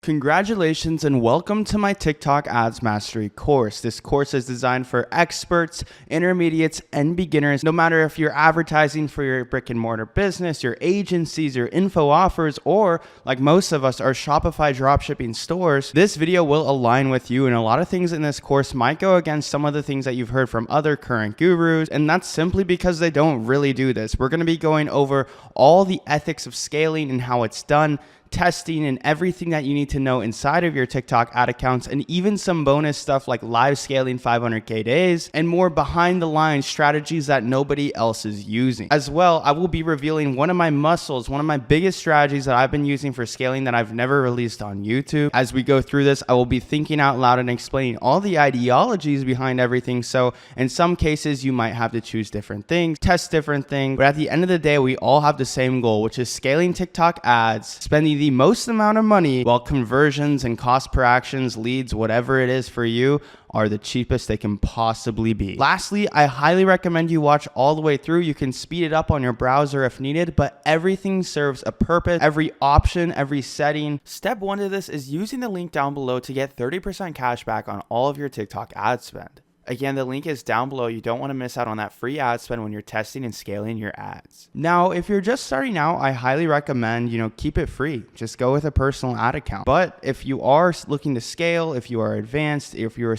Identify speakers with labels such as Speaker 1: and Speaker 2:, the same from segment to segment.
Speaker 1: Congratulations and welcome to my TikTok Ads Mastery course. This course is designed for experts, intermediates, and beginners. No matter if you're advertising for your brick and mortar business, your agencies, your info offers, or like most of us, our Shopify dropshipping stores, this video will align with you. And a lot of things in this course might go against some of the things that you've heard from other current gurus. And that's simply because they don't really do this. We're going to be going over all the ethics of scaling and how it's done, testing, and everything that you need to know inside of your TikTok ad accounts, and even some bonus stuff like live scaling 500K days and more behind the line strategies that nobody else is using. As well, I will be revealing one of my muscles, one of my biggest strategies that I've been using for scaling that I've never released on YouTube. As we go through this, I will be thinking out loud and explaining all the ideologies behind everything. So in some cases, you might have to choose different things, test different things, but at the end of the day, we all have the same goal, which is scaling TikTok ads, spending the most amount of money while conversions and cost per actions, leads, whatever it is for you, are the cheapest they can possibly be. Lastly, I highly recommend you watch all the way through. You can speed it up on your browser if needed, but everything serves a purpose, every option, every setting. Step one to this is using the link down below to get 30% cash back on all of your TikTok ad spend. Again, the link is down below. You don't want to miss out on that free ad spend when you're testing and scaling your ads. Now, if you're just starting out, I highly recommend, keep it free. Just go with a personal ad account. But if you are looking to scale, if you are advanced, if you're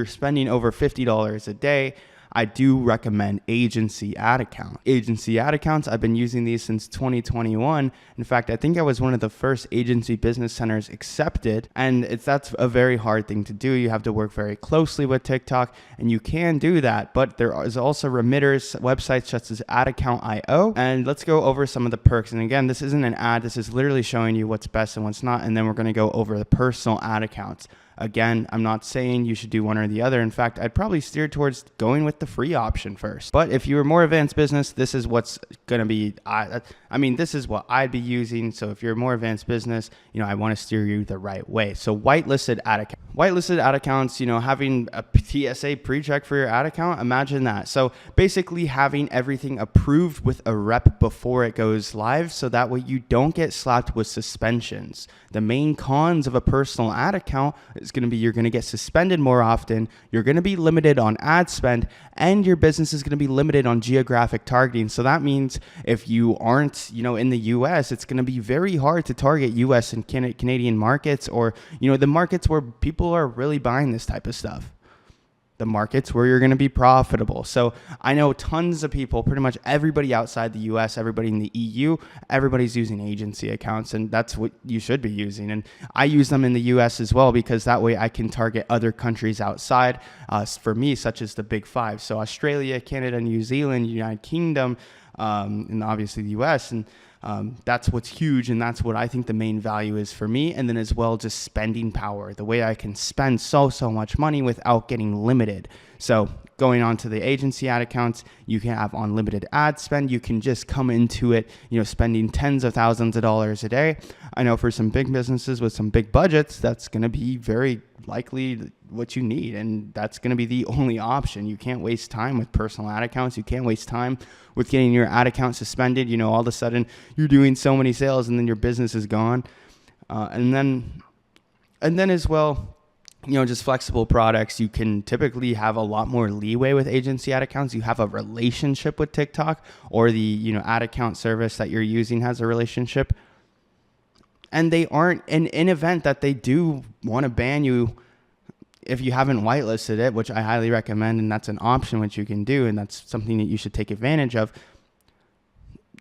Speaker 1: spending over $50 a day, I do recommend agency ad account. Agency ad accounts, I've been using these since 2021. In fact, I think I was one of the first agency business centers accepted, and that's a very hard thing to do. You have to work very closely with TikTok, and you can do that, but there is also remitters, websites such as AdAccount.io, and let's go over some of the perks. And again, this isn't an ad, this is literally showing you what's best and what's not, and then we're gonna go over the personal ad accounts. Again, I'm not saying you should do one or the other. In fact, I'd probably steer towards going with the free option first. But if you're more advanced business, this is what's going to be, this is what I'd be using. So if you're more advanced business, I want to steer you the right way. So whitelisted ad account. Whitelisted ad accounts, having a TSA pre-check for your ad account, imagine that. So basically having everything approved with a rep before it goes live, so that way you don't get slapped with suspensions. The main cons of a personal ad account is going to be you're going to get suspended more often, you're going to be limited on ad spend, and your business is going to be limited on geographic targeting. So that means if you aren't, in the US, it's going to be very hard to target US and Canadian markets, or, the markets where people are really buying this type of stuff. The markets where you're going to be profitable. So I know tons of people, pretty much everybody outside the US, everybody in the EU, everybody's using agency accounts, and that's what you should be using. And I use them in the US as well, because that way I can target other countries outside for me, such as the big five. So Australia, Canada, New Zealand, United Kingdom, and obviously the US. And that's what's huge, and that's what I think the main value is for me. And then as well, just spending power, the way I can spend so much money without getting limited. So going on to the agency ad accounts, you can have unlimited ad spend. You can just come into it, spending tens of thousands of dollars a day. I know for some big businesses with some big budgets, that's going to be very likely what you need, and that's going to be the only option. You can't waste time with personal ad accounts. You can't waste time with getting your ad account suspended. All of a sudden you're doing so many sales and then your business is gone. And then as well, just flexible products. You can typically have a lot more leeway with agency ad accounts. You have a relationship with TikTok, or the ad account service that you're using has a relationship. And they aren't in an event that they do want to ban you if you haven't whitelisted it, which I highly recommend, and that's an option which you can do, and that's something that you should take advantage of.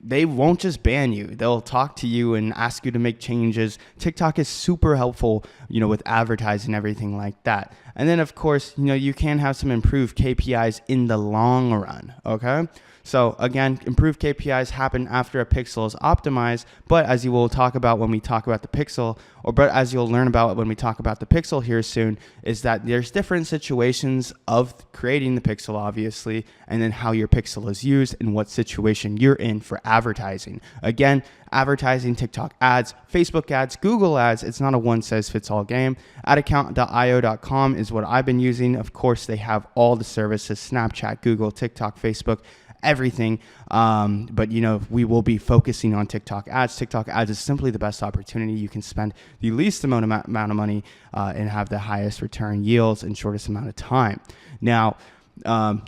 Speaker 1: They won't just ban you. They'll talk to you and ask you to make changes. TikTok is super helpful, with advertising, everything like that. And then of course, you can have some improved KPIs in the long run, okay? So again, improved KPIs happen after a pixel is optimized, but as you will talk about when we talk about the pixel, but as you'll learn about when we talk about the pixel here soon, is that there's different situations of creating the pixel, obviously, and then how your pixel is used and what situation you're in for advertising. Again, advertising, TikTok ads, Facebook ads, Google ads, it's not a one-size-fits-all game. AdAccount.io.com is what I've been using. Of course, they have all the services: Snapchat, Google, TikTok, Facebook, everything. But we will be focusing on TikTok ads. TikTok ads is simply the best opportunity. You can spend the least amount of money and have the highest return yields in shortest amount of time. Now,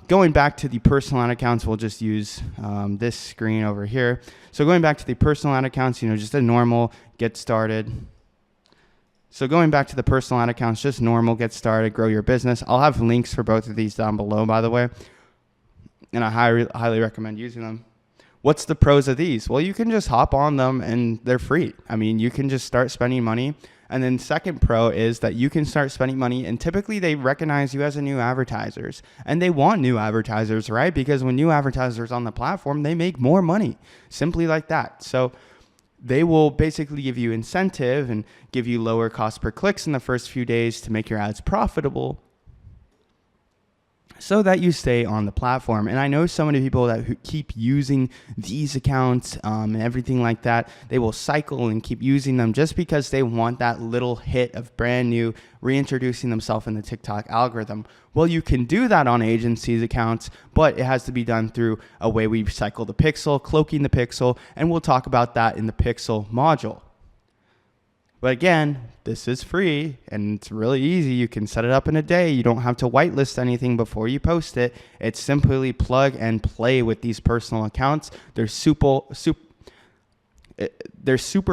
Speaker 1: going back to the personal ad accounts, we'll just use this screen over here. So going back to the personal ad accounts, just a normal get started. So going back to the personal ad accounts, just normal get started, grow your business. I'll have links for both of these down below, by the way, and I highly recommend using them. What's the pros of these? Well, you can just hop on them and they're free. I mean, you can just start spending money. And then second pro is that you can start spending money, and typically they recognize you as a new advertisers, and they want new advertisers, right? Because when new advertisers on the platform, they make more money, simply like that. So they will basically give you incentive and give you lower cost per clicks in the first few days to make your ads profitable, so that you stay on the platform. And I know so many people who keep using these accounts and everything like that. They will cycle and keep using them just because they want that little hit of brand new reintroducing themselves in the TikTok algorithm. Well, you can do that on agencies accounts, but it has to be done through a way we cycle the pixel, cloaking the pixel, and we'll talk about that in the pixel module. But again, this is free and it's really easy. You can set it up in a day. You don't have to whitelist anything before you post it. It's simply plug and play with these personal accounts. They're super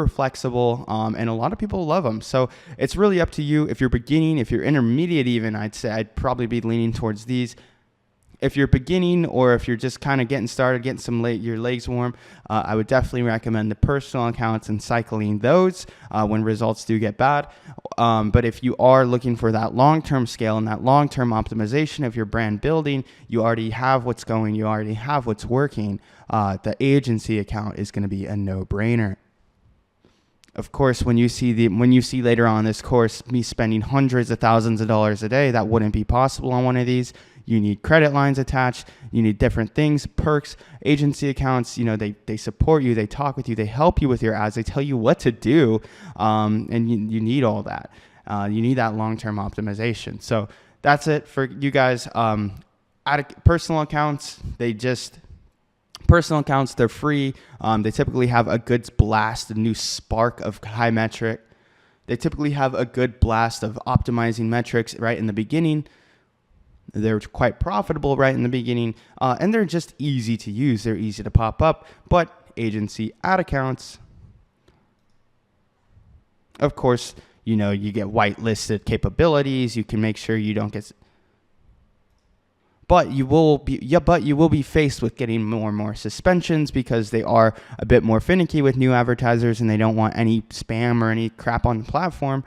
Speaker 1: flexible, and a lot of people love them. So it's really up to you. If you're beginning, if you're intermediate even, I'd say I'd probably be leaning towards these. If you're beginning, or if you're just kind of getting started, getting your legs warm, I would definitely recommend the personal accounts and cycling those when results do get bad. But if you are looking for that long-term scale and that long-term optimization of your brand building, you already have what's going, you already have what's working, the agency account is going to be a no-brainer. Of course, when you see later on in this course me spending hundreds of thousands of dollars a day, that wouldn't be possible on one of these. You need credit lines attached. You need different things, perks, agency accounts. They support you. They talk with you. They help you with your ads. They tell you what to do. And you need all that. You need that long-term optimization. So that's it for you guys. Personal accounts, they're free. They typically have a good blast, a new spark of high metric. They typically have a good blast of optimizing metrics right in the beginning. They're quite profitable right in the beginning, and they're just easy to use. They're easy to pop up. But agency ad accounts, of course, you get whitelisted capabilities. You can make sure you don't get, but you will be faced with getting more and more suspensions because they are a bit more finicky with new advertisers and they don't want any spam or any crap on the platform.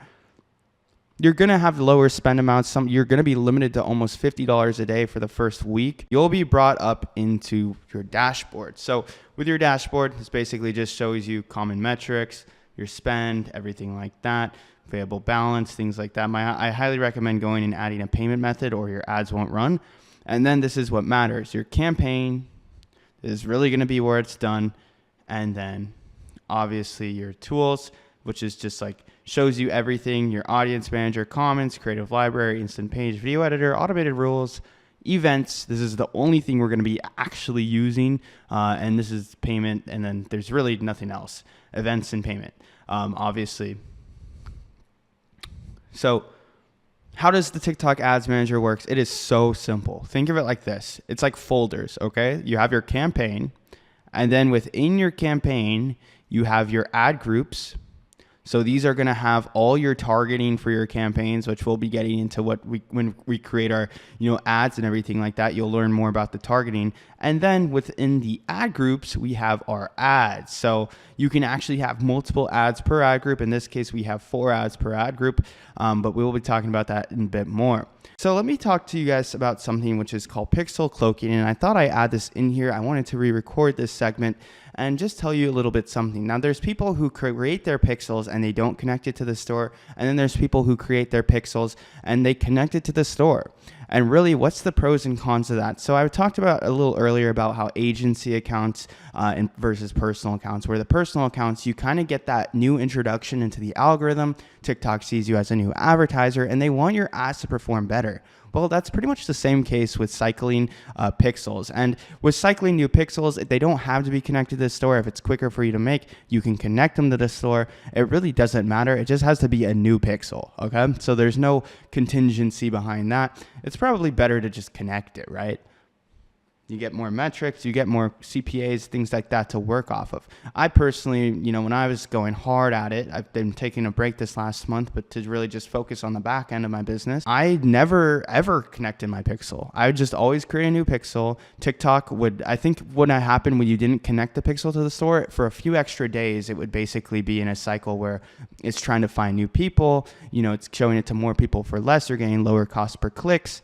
Speaker 1: You're going to have lower spend amounts. You're going to be limited to almost $50 a day for the first week. You'll be brought up into your dashboard. So with your dashboard, this basically just shows you common metrics, your spend, everything like that, payable balance, things like that. I highly recommend going and adding a payment method or your ads won't run. And then this is what matters. Your campaign is really going to be where it's done. And then obviously your tools, which is just like shows you everything, your audience manager, comments, creative library, instant page, video editor, automated rules, events. This is the only thing we're going to be actually using. And this is payment. And then there's really nothing else, events and payment, obviously. So how does the TikTok Ads Manager work? It is so simple. Think of it like this. It's like folders, okay? You have your campaign, and then within your campaign, you have your ad groups. So these are going to have all your targeting for your campaigns, which we'll be getting into when we create our ads and everything like that. You'll learn more about the targeting. And then within the ad groups, we have our ads. So you can actually have multiple ads per ad group. In this case, we have 4 ads per ad group, but we will be talking about that in a bit more. So let me talk to you guys about something which is called pixel cloaking. And I thought I'd add this in here. I wanted to re-record this segment and just tell you a little bit something. Now, there's people who create their pixels and they don't connect it to the store. And then there's people who create their pixels and they connect it to the store. And really, what's the pros and cons of that? So I talked about a little earlier about how agency accounts versus personal accounts, where the personal accounts, you kind of get that new introduction into the algorithm. TikTok sees you as a new advertiser and they want your ads to perform better. Well, that's pretty much the same case with cycling pixels. And with cycling new pixels, they don't have to be connected to the store. If it's quicker for you to make, you can connect them to the store. It really doesn't matter. It just has to be a new pixel, okay? So there's no contingency behind that. It's probably better to just connect it, right? You get more metrics, you get more CPAs, things like that to work off of. I personally, when I was going hard at it, I've been taking a break this last month, but to really just focus on the back end of my business, I never ever connected my pixel. I would just always create a new pixel. TikTok I think what happened when you didn't connect the pixel to the store, for a few extra days, it would basically be in a cycle where it's trying to find new people. It's showing it to more people for less. You're getting lower cost per clicks.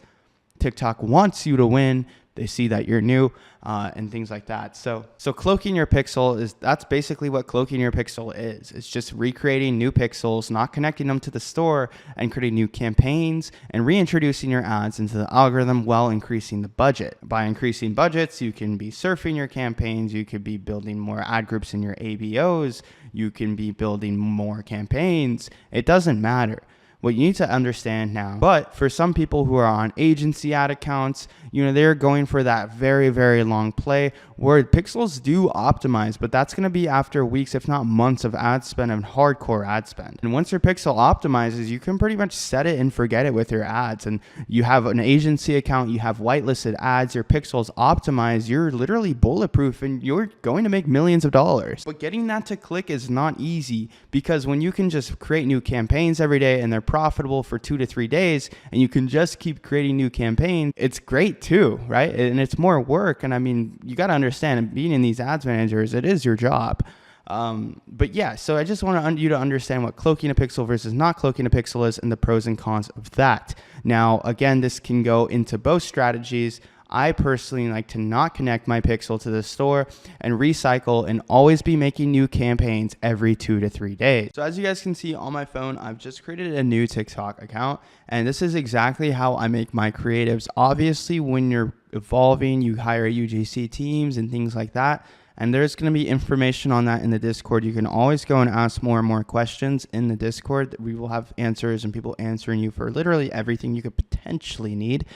Speaker 1: TikTok wants you to win. They see that you're new and things like that. So cloaking your pixel that's basically what cloaking your pixel is. It's just recreating new pixels, not connecting them to the store, and creating new campaigns and reintroducing your ads into the algorithm while increasing the budget. By increasing budgets, you can be surfing your campaigns. You could be building more ad groups in your ABOs. You can be building more campaigns. It doesn't matter. What you need to understand now, but for some people who are on agency ad accounts, they're going for that very, very long play where pixels do optimize, but that's going to be after weeks, if not months of ad spend and hardcore ad spend. And once your pixel optimizes, you can pretty much set it and forget it with your ads. And you have an agency account, you have whitelisted ads, your pixels optimize, you're literally bulletproof and you're going to make millions of dollars. But getting that to click is not easy, because when you can just create new campaigns every day and they're profitable for 2 to 3 days and you can just keep creating new campaigns, it's great too, right? And it's more work. And I mean, you got to understand, being in these ads managers, it is your job. But yeah, so I just want you to understand what cloaking a pixel versus not cloaking a pixel is and the pros and cons of that. Now, again, this can go into both strategies. I personally like to not connect my pixel to the store and recycle and always be making new campaigns every 2 to 3 days. So as you guys can see on my phone, I've just created a new TikTok account, and this is exactly how I make my creatives. Obviously, when you're evolving, you hire UGC teams and things like that. And there's going to be information on that in the Discord. You can always go and ask more and more questions in the Discord. We will have answers and people answering you for literally everything you could potentially need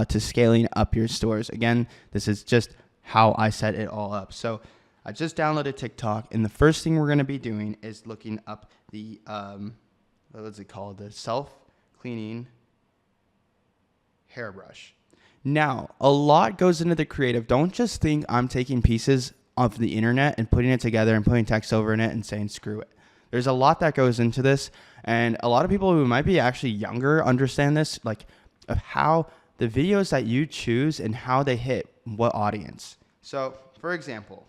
Speaker 1: to scaling up your stores. Again, this is just how I set it all up. So I just downloaded TikTok, and the first thing we're going to be doing is looking up the, what's it called? The self-cleaning hairbrush. Now, a lot goes into the creative. Don't just think I'm taking pieces of the internet and putting it together and putting text over in it and saying screw it. There's a lot that goes into this, and a lot of people who might be actually younger understand this, like of how the videos that you choose and how they hit what audience. So for example,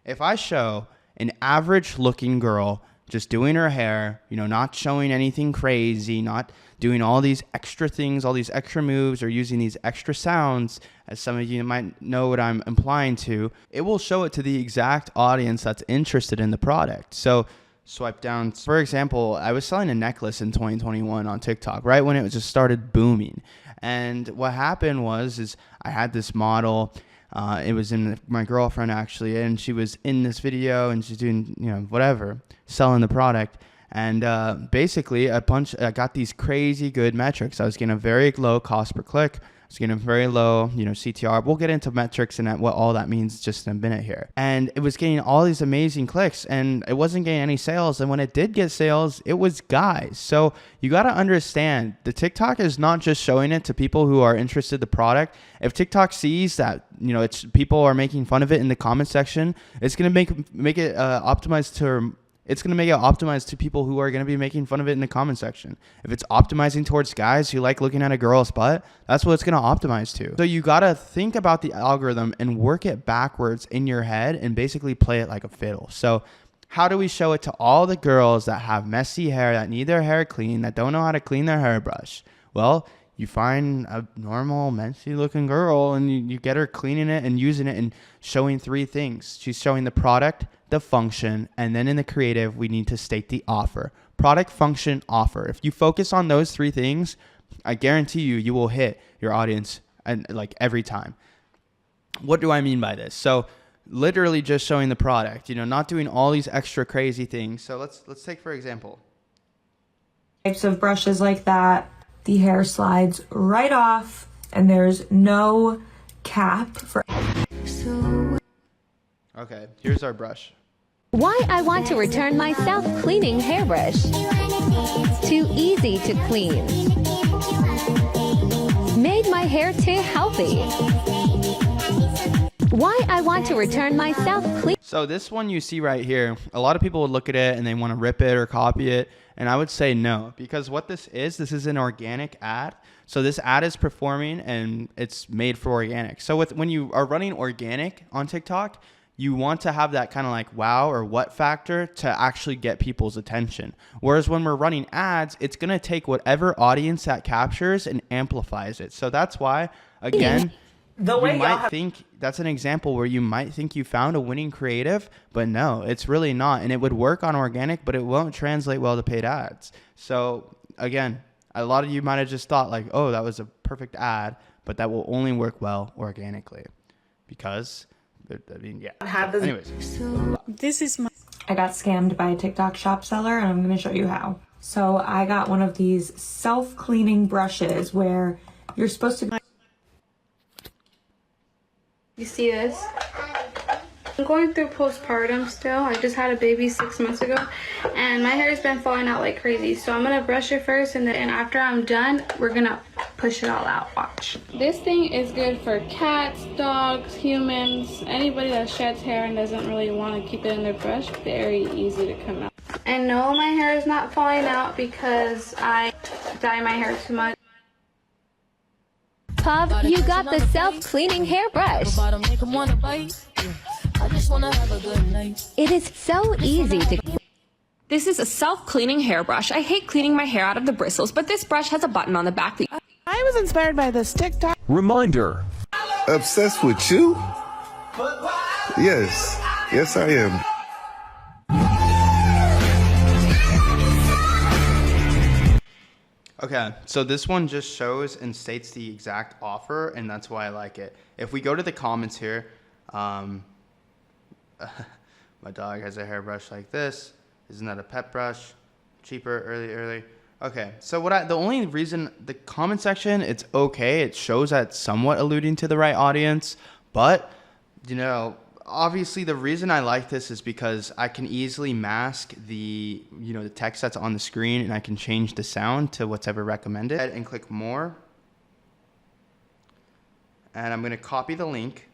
Speaker 1: if I show an average looking girl just doing her hair, not showing anything crazy, not doing all these extra things, all these extra moves, or using these extra sounds, as some of you might know what I'm implying to, it will show it to the exact audience that's interested in the product. So swipe down. For example, I was selling a necklace in 2021 on TikTok, right when it just started booming. And what happened is I had this model. It was my girlfriend actually, and she was in this video and she's doing, whatever, selling the product. And basically I got these crazy good metrics. I was getting a very low cost per click. I was getting a very low, CTR. We'll get into metrics and what all that means just in a minute here. And it was getting all these amazing clicks, and it wasn't getting any sales. And when it did get sales, it was guys. So you got to understand, the TikTok is not just showing it to people who are interested in the product. If TikTok sees that, it's people are making fun of it in the comment section, it's going to make it optimized to. It's going to make it optimized to people who are going to be making fun of it in the comment section. If it's optimizing towards guys who like looking at a girl's butt, that's what it's going to optimize to. So you got to think about the algorithm and work it backwards in your head and basically play it like a fiddle. So how do we show it to all the girls that have messy hair, that need their hair clean, that don't know how to clean their hairbrush? Well, you find a normal, messy looking girl and you get her cleaning it and using it and showing 3 things. She's showing the product, the function, and then in the creative, we need to state the offer. Product, function, offer. If you focus on those 3 things, I guarantee you will hit your audience and like every time. What do I mean by this? So literally just showing the product, not doing all these extra crazy things. So let's take, for example,
Speaker 2: types of brushes like that. The hair slides right off and there's no cap for.
Speaker 1: Okay, here's our brush.
Speaker 3: Why I want to return my self-cleaning hairbrush. Too easy to clean. Made my hair too healthy. Why I want to return my self-clean.
Speaker 1: So this one you see right here, a lot of people would look at it and they want to rip it or copy it. And I would say no, because what this is an organic ad. So this ad is performing and it's made for organic. So when you are running organic on TikTok, you want to have that kind of like wow or what factor to actually get people's attention. Whereas when we're running ads, it's going to take whatever audience that captures and amplifies it. So that's why, again, you might think that's an example where you might think you found a winning creative, but no, it's really not. And it would work on organic, but it won't translate well to paid ads. So again, a lot of you might have just thought like, oh, that was a perfect ad, but that will only work well organically because I mean, yeah. So anyways.
Speaker 2: This is I got scammed by a TikTok shop seller, and I'm going to show you how. So I got one of these self-cleaning brushes where you're supposed to.
Speaker 4: You see this? I'm going through postpartum still. I just had a baby 6 months ago, and my hair has been falling out like crazy. So I'm gonna brush it first, and then after I'm done, we're gonna push it all out. Watch. This thing is good for cats, dogs, humans, anybody that sheds hair and doesn't really want to keep it in their brush. Very easy to come out. And no, my hair is not falling out because I dye my hair too much.
Speaker 3: Puff, you got the self-cleaning hairbrush. It is so easy to.
Speaker 5: This is a self-cleaning hairbrush. I hate cleaning my hair out of the bristles, but this brush has a button on the back.
Speaker 6: I was inspired by this TikTok.
Speaker 7: Reminder.
Speaker 8: Obsessed with you? Yes. Yes, I am.
Speaker 1: Okay, so this one just shows and states the exact offer, and that's why I like it. If we go to the comments here, my dog has a hairbrush like this. Isn't that a pet brush? Cheaper, early. Okay, so the only reason the comment section, it's okay. It shows that somewhat alluding to the right audience, but you know, obviously the reason I like this is because I can easily mask the text that's on the screen, and I can change the sound to whatever recommended and click more. And I'm going to copy the link.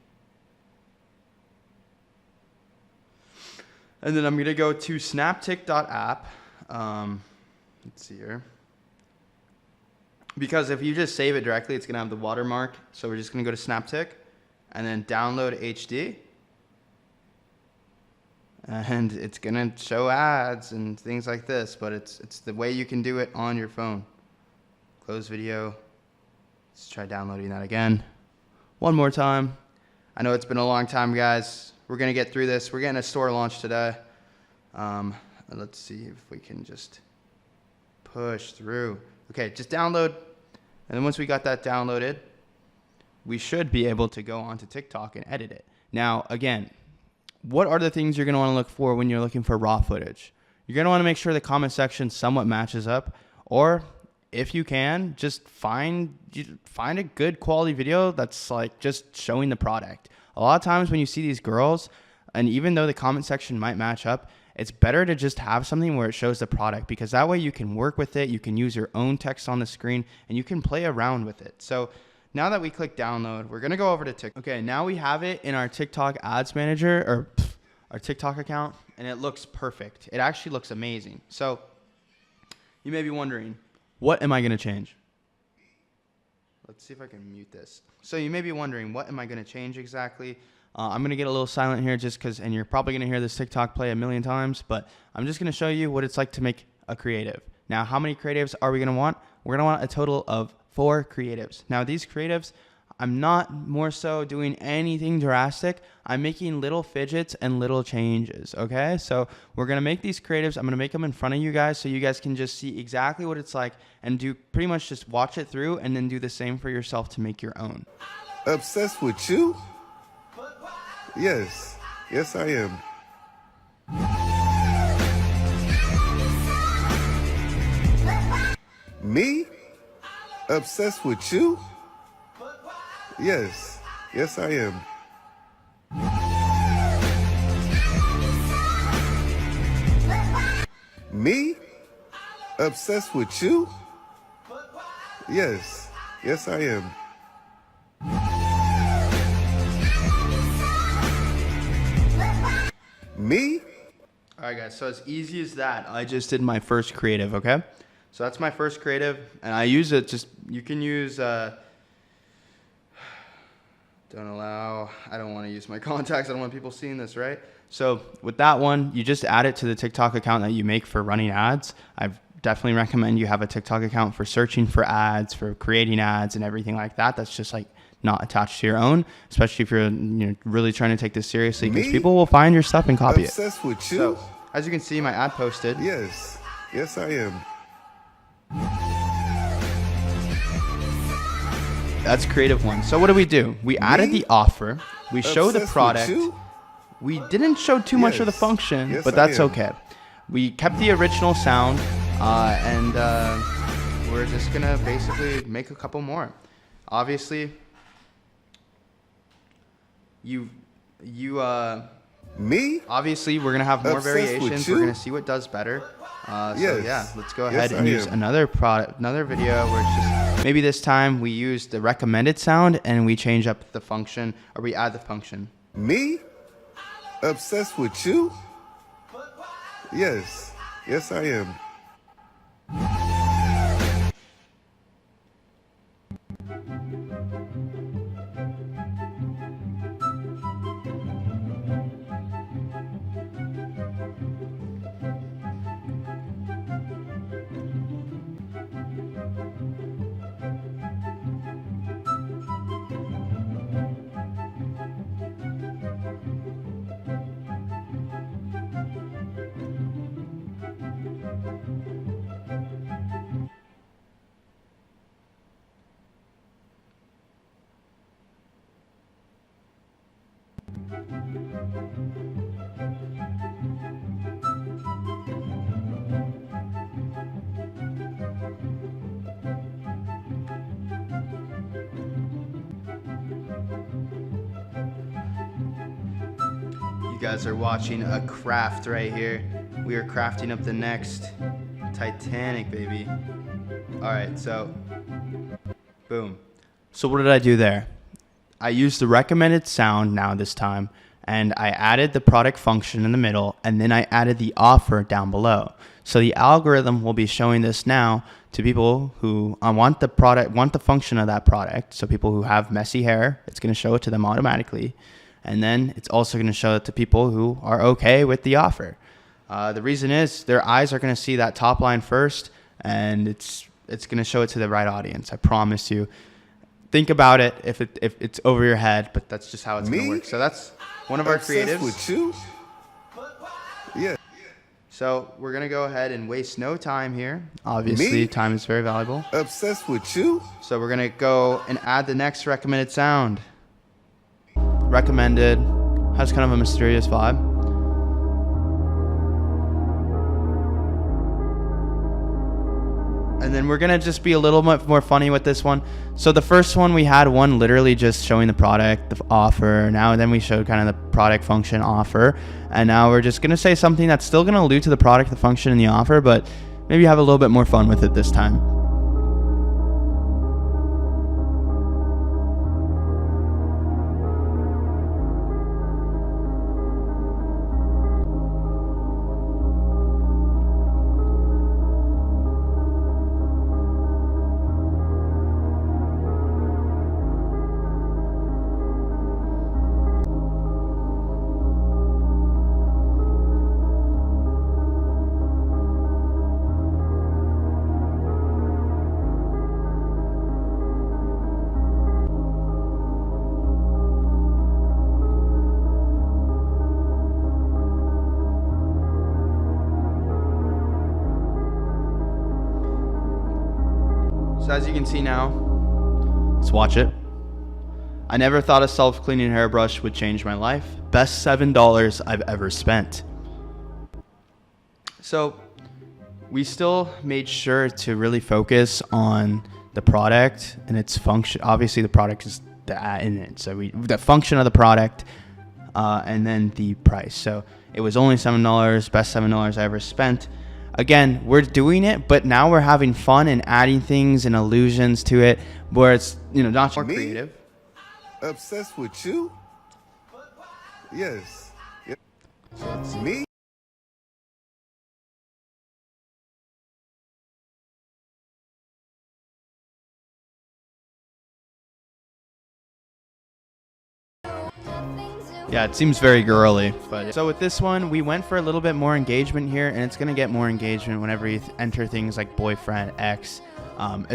Speaker 1: And then I'm going to go to snaptic.app. Let's see here. Because if you just save it directly, it's going to have the watermark. So we're just going to go to Snaptic and then download HD. And it's going to show ads and things like this, but it's the way you can do it on your phone. Close video. Let's try downloading that again. One more time. I know it's been a long time, guys. We're going to get through this. We're getting a store launch today. Let's see if we can just push through. Okay, just download. And then once we got that downloaded, we should be able to go onto TikTok and edit it. Now, again, what are the things you're going to want to look for when you're looking for raw footage? You're going to want to make sure the comment section somewhat matches up, or if you can, just find a good quality video that's like just showing the product. A lot of times when you see these girls, and even though the comment section might match up, it's better to just have something where it shows the product, because that way you can work with it, you can use your own text on the screen, and you can play around with it. So now that we click download, we're going to go over to TikTok. Okay, now we have it in our TikTok ads manager, or our TikTok account, and it looks perfect. It actually looks amazing. So you may be wondering, what am I going to change? Let's see if I can mute this. So you may be wondering, what am I going to change exactly? I'm going to get a little silent here just because, and you're probably going to hear this TikTok play a million times, but I'm just going to show you what it's like to make a creative. Now, how many creatives are we going to want? We're going to want a total of 4 creatives. Now, these creatives, I'm not more so doing anything drastic. I'm making little fidgets and little changes, okay? So we're going to make these creatives. I'm going to make them in front of you guys so you guys can just see exactly what it's like and do pretty much just watch it through and then do the same for yourself to make your own.
Speaker 8: Obsessed with you? Yes. Yes, I am. Me? Obsessed with you? Yes. Yes, I am. Me? Obsessed with you? Yes. Yes, I am. Me?
Speaker 1: All right, guys. So as easy as that, I just did my first creative. Okay, so that's my first creative, and I use it. Just you can use. Don't allow. I don't want to use my contacts. I don't want people seeing this, right? So with that one, you just add it to the TikTok account that you make for running ads. I definitely recommend you have a TikTok account for searching for ads, for creating ads, and everything like that. That's just like not attached to your own, especially if you're really trying to take this seriously, because people will find your stuff and copy
Speaker 8: Obsessed
Speaker 1: it.
Speaker 8: with you?
Speaker 1: So as you can see, my ad posted.
Speaker 8: Yes. Yes, I am.
Speaker 1: That's creative one. So what do? We added the offer. We show the
Speaker 8: Obsessed with
Speaker 1: product.
Speaker 8: you?
Speaker 1: We didn't show too much of the
Speaker 8: Yes.
Speaker 1: function,
Speaker 8: Yes,
Speaker 1: but
Speaker 8: I
Speaker 1: that's
Speaker 8: am.
Speaker 1: okay. We kept the original sound, and we're just gonna basically make a couple more. Obviously,
Speaker 8: Me?
Speaker 1: obviously we're gonna have more
Speaker 8: Obsessed with
Speaker 1: variations.
Speaker 8: you?
Speaker 1: We're gonna see what does better. So
Speaker 8: Yes.
Speaker 1: yeah, let's go
Speaker 8: Yes,
Speaker 1: ahead and
Speaker 8: I
Speaker 1: use
Speaker 8: am.
Speaker 1: another video where it's just maybe this time we use the recommended sound and we change up the function, or we add the function.
Speaker 8: Me? Obsessed with you? Yes. Yes, I am.
Speaker 1: You guys are watching a craft right here. We are crafting up the next Titanic, baby. All right, so boom. So what did I do there? I used the recommended sound now this time, and I added the product function in the middle, and then I added the offer down below. So the algorithm will be showing this now to people who want the function of that product. So people who have messy hair, it's going to show it to them automatically. And then it's also going to show it to people who are okay with the offer. The reason is their eyes are going to see that top line first, and it's going to show it to the right audience. I promise you. Think about it if it's over your head, but that's just how it's going to work. So that's one of our
Speaker 8: Obsessed
Speaker 1: creatives.
Speaker 8: with you? Yeah.
Speaker 1: So we're going to go ahead and waste no time here. Obviously,
Speaker 8: Me?
Speaker 1: time is very valuable.
Speaker 8: Obsessed with you?
Speaker 1: So we're going to go and add the next recommended sound. Recommended. Has kind of a mysterious vibe. And then we're going to just be a little bit more funny with this one. So the first one, we had one literally just showing the product, the offer. Now then we showed kind of the product function offer. And now we're just going to say something that's still going to allude to the product, the function, and the offer, but maybe have a little bit more fun with it this time. So as you can see now, let's watch it. I never thought a self-cleaning hairbrush would change my life. Best $7 I've ever spent. So we still made sure to really focus on the product and its function. Obviously the product is the ad in it. So the function of the product, and then the price. So it was only $7, best $7 I ever spent. Again, we're doing it, but now we're having fun and adding things and illusions to it where it's, not more creative.
Speaker 8: Obsessed with you? Yes. Me?
Speaker 1: Yeah, it seems very girly. But so with this one, we went for a little bit more engagement here, and it's going to get more engagement whenever you enter things like boyfriend, ex,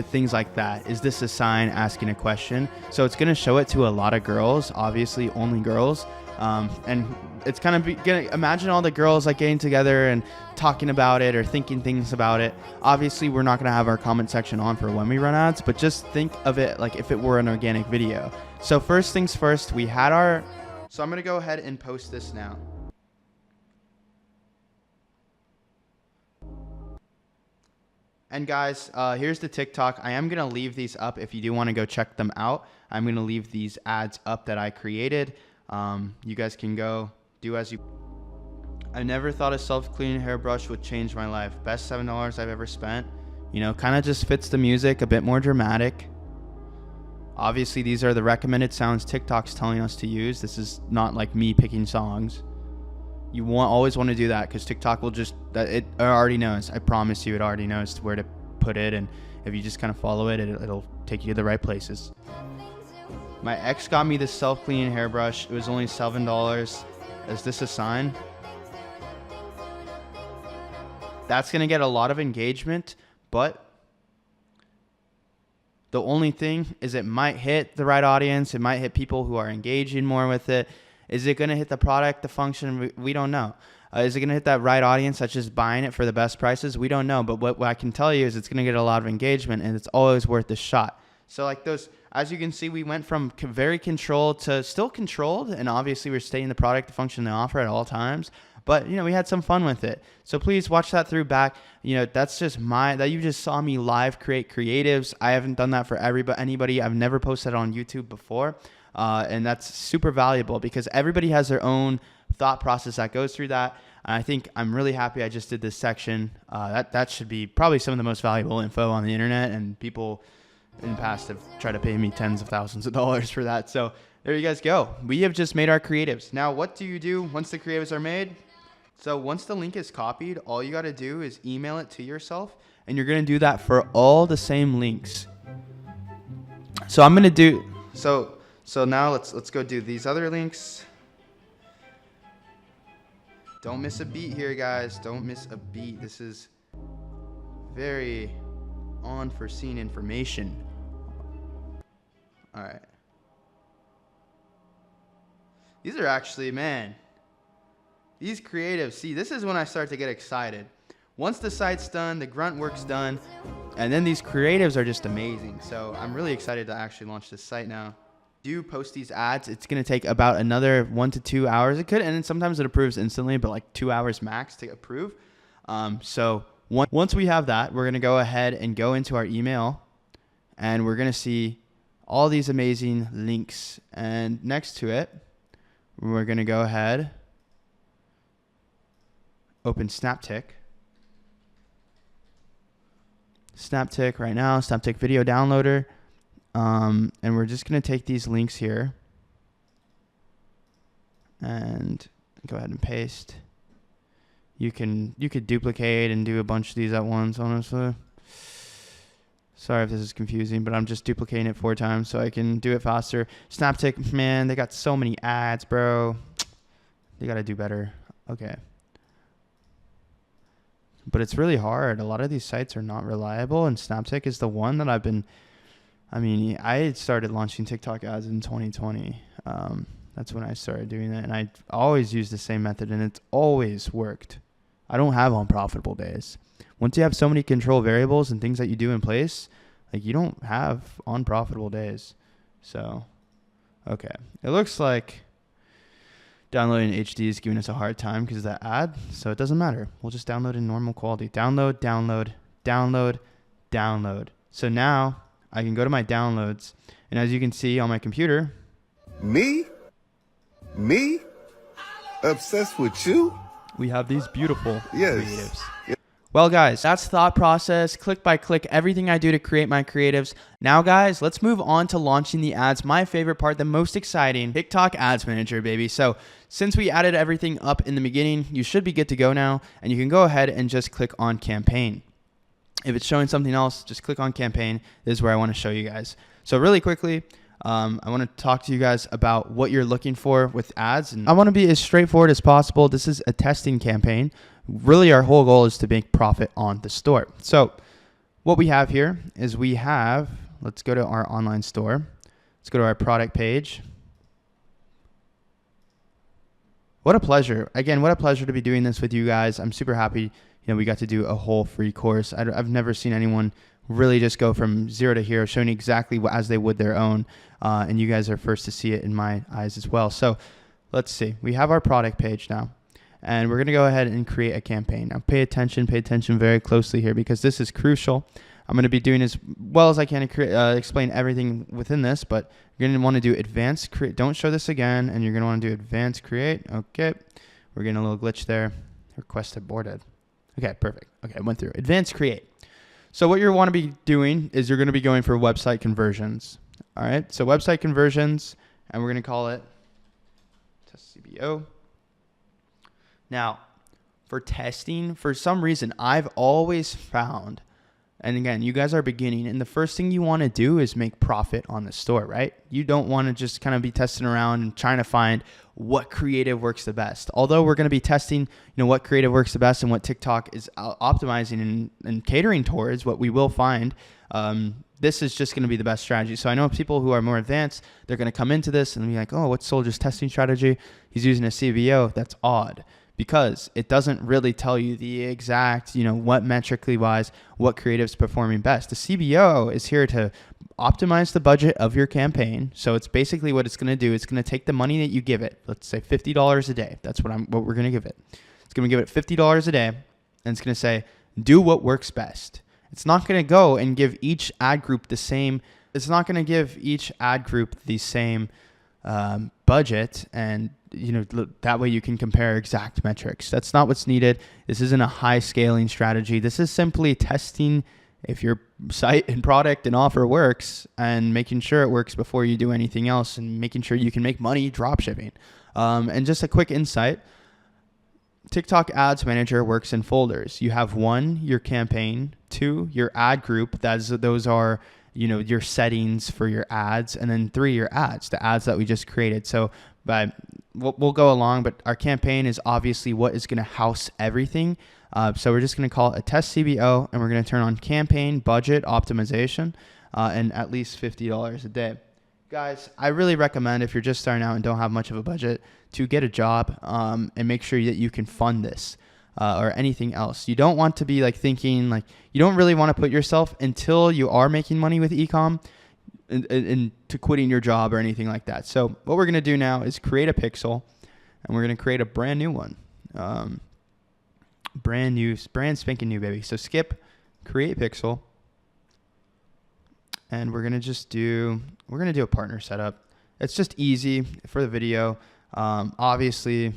Speaker 1: things like that. Is this a sign? Asking a question. So it's going to show it to a lot of girls, obviously only girls. And it's kind of gonna imagine all the girls like getting together and talking about it or thinking things about it. Obviously, we're not going to have our comment section on for when we run ads, but just think of it like if it were an organic video. So first things first, we had our... So I'm going to go ahead and post this now. And guys, here's the TikTok. I am going to leave these up if you do want to go check them out. I'm going to leave these ads up that I created. You guys can go do as you... I never thought a self-cleaning hairbrush would change my life. Best $7 I've ever spent. Kind of just fits the music, a bit more dramatic. Obviously, these are the recommended sounds TikTok's telling us to use. This is not like me picking songs. You always want to do that because TikTok will it already knows. I promise you, it already knows where to put it. And if you just kind of follow it, it'll take you to the right places. My ex got me this self-cleaning hairbrush. It was only $7. Is this a sign? That's going to get a lot of engagement, but the only thing is it might hit the right audience. It might hit people who are engaging more with it. Is it going to hit the product, the function? We don't know. Is it going to hit that right audience that's just buying it for the best prices? We don't know. But what I can tell you is it's going to get a lot of engagement, and it's always worth the shot. So like those, as you can see, we went from very controlled to still controlled. And obviously we're stating the product, the function, the offer at all times. But, we had some fun with it. So please watch that through back. That's just that you just saw me live create creatives. I haven't done that for anybody. I've never posted on YouTube before. And that's super valuable because everybody has their own thought process that goes through that. And I think I'm really happy I just did this section. That should be probably some of the most valuable info on the internet. And people in the past have tried to pay me tens of thousands of dollars for that. So there you guys go. We have just made our creatives. Now, what do you do once the creatives are made? So once the link is copied, all you got to do is email it to yourself, and you're going to do that for all the same links. So I'm going to do so now let's go do these other links. Don't miss a beat here, guys. Don't miss a beat. This is very unforeseen information. All right. These are actually, man, these creatives, see, this is when I start to get excited. Once the site's done, the grunt work's done, and then these creatives are just amazing. So I'm really excited to actually launch this site now. Do post these ads. It's going to take about another 1 to 2 hours. It could, and then sometimes it approves instantly, but like 2 hours max to approve. So once we have that, we're going to go ahead and go into our email, and we're going to see all these amazing links. And next to it, we're going to go ahead, open SnapTick. SnapTick right now, SnapTick video downloader. And we're just going to take these links here and go ahead and paste. You could duplicate and do a bunch of these at once, honestly. Sorry if this is confusing, but I'm just duplicating it 4 times so I can do it faster. SnapTick, man, they got so many ads, bro. They got to do better. Okay. But it's really hard. A lot of these sites are not reliable, and SnapTick is the one that I started launching TikTok ads in 2020. That's when I started doing that, and I always use the same method, and it's always worked. I don't have unprofitable days. Once you have so many control variables and things that you do in place, like, you don't have unprofitable days. So, okay. It looks like downloading HD is giving us a hard time because of that ad, so it doesn't matter. We'll just download in normal quality. Download, download, download, download. So now I can go to my downloads. And as you can see on my computer,
Speaker 8: Me? Obsessed with you?
Speaker 1: we have these beautiful
Speaker 8: Yes.
Speaker 1: creatives. Well, guys, that's thought process, click by click, everything I do to create my creatives. Now, guys, let's move on to launching the ads. My favorite part, the most exciting, TikTok Ads Manager, baby. So since we added everything up in the beginning, you should be good to go now, and you can go ahead and just click on campaign. If it's showing something else, just click on campaign. This is where I want to show you guys. So really quickly, I want to talk to you guys about what you're looking for with ads. And I want to be as straightforward as possible. This is a testing campaign. Really, our whole goal is to make profit on the store. So what we have here is let's go to our online store. Let's go to our product page. What a pleasure. Again, what a pleasure to be doing this with you guys. I'm super happy. We got to do a whole free course. I've never seen anyone really just go from zero to hero, showing exactly as they would their own. And you guys are first to see it in my eyes as well. So let's see. We have our product page now. And we're going to go ahead and create a campaign. Now pay attention very closely here because this is crucial. I'm going to be doing as well as I can to explain everything within this, but you're going to want to do advanced create. Don't show this again. And you're going to want to do advanced create. Okay. We're getting a little glitch there. Request aborted. Okay, perfect. Okay, I went through advanced create. So what you want to be doing is you're going to be going for website conversions. All right. So website conversions, and we're going to call it test CBO. Now, for testing, for some reason, I've always found, and again, you guys are beginning, and the first thing you want to do is make profit on the store, right? You don't want to just kind of be testing around and trying to find what creative works the best. Although we're going to be testing, what creative works the best and what TikTok is optimizing and catering towards, what we will find, this is just going to be the best strategy. So I know people who are more advanced, they're going to come into this and be like, oh, what's Soldier's testing strategy? He's using a CBO. That's odd. Because it doesn't really tell you the exact, what metrically wise, what creative's performing best. The CBO is here to optimize the budget of your campaign. So it's basically what it's going to do. It's going to take the money that you give it. Let's say $50 a day. That's what we're going to give it. It's going to give it $50 a day, and it's going to say, do what works best. It's not going to go and give each ad group the same. It's not going to give each ad group the same budget, and that way you can compare exact metrics. That's not what's needed. This isn't a high scaling strategy. This is simply testing if your site and product and offer works and making sure it works before you do anything else and making sure you can make money dropshipping. And just a quick insight, TikTok Ads Manager works in folders. You have 1, your campaign, 2, your ad group. Those are your settings for your ads, and then 3, your ads, the ads that we just created. So we'll go along, but our campaign is obviously what is going to house everything. So we're just going to call it a test CBO, and we're going to turn on campaign budget optimization and at least $50 a day. Guys, I really recommend, if you're just starting out and don't have much of a budget, to get a job and make sure that you can fund this. Or anything else. You don't want to be thinking you don't really want to put yourself until you are making money with ecom into quitting your job or anything like that. So what we're going to do now is create a pixel, and we're going to create a brand new one. Brand spanking new, baby. So skip create pixel, and we're going to do a partner setup. It's just easy for the video. Obviously,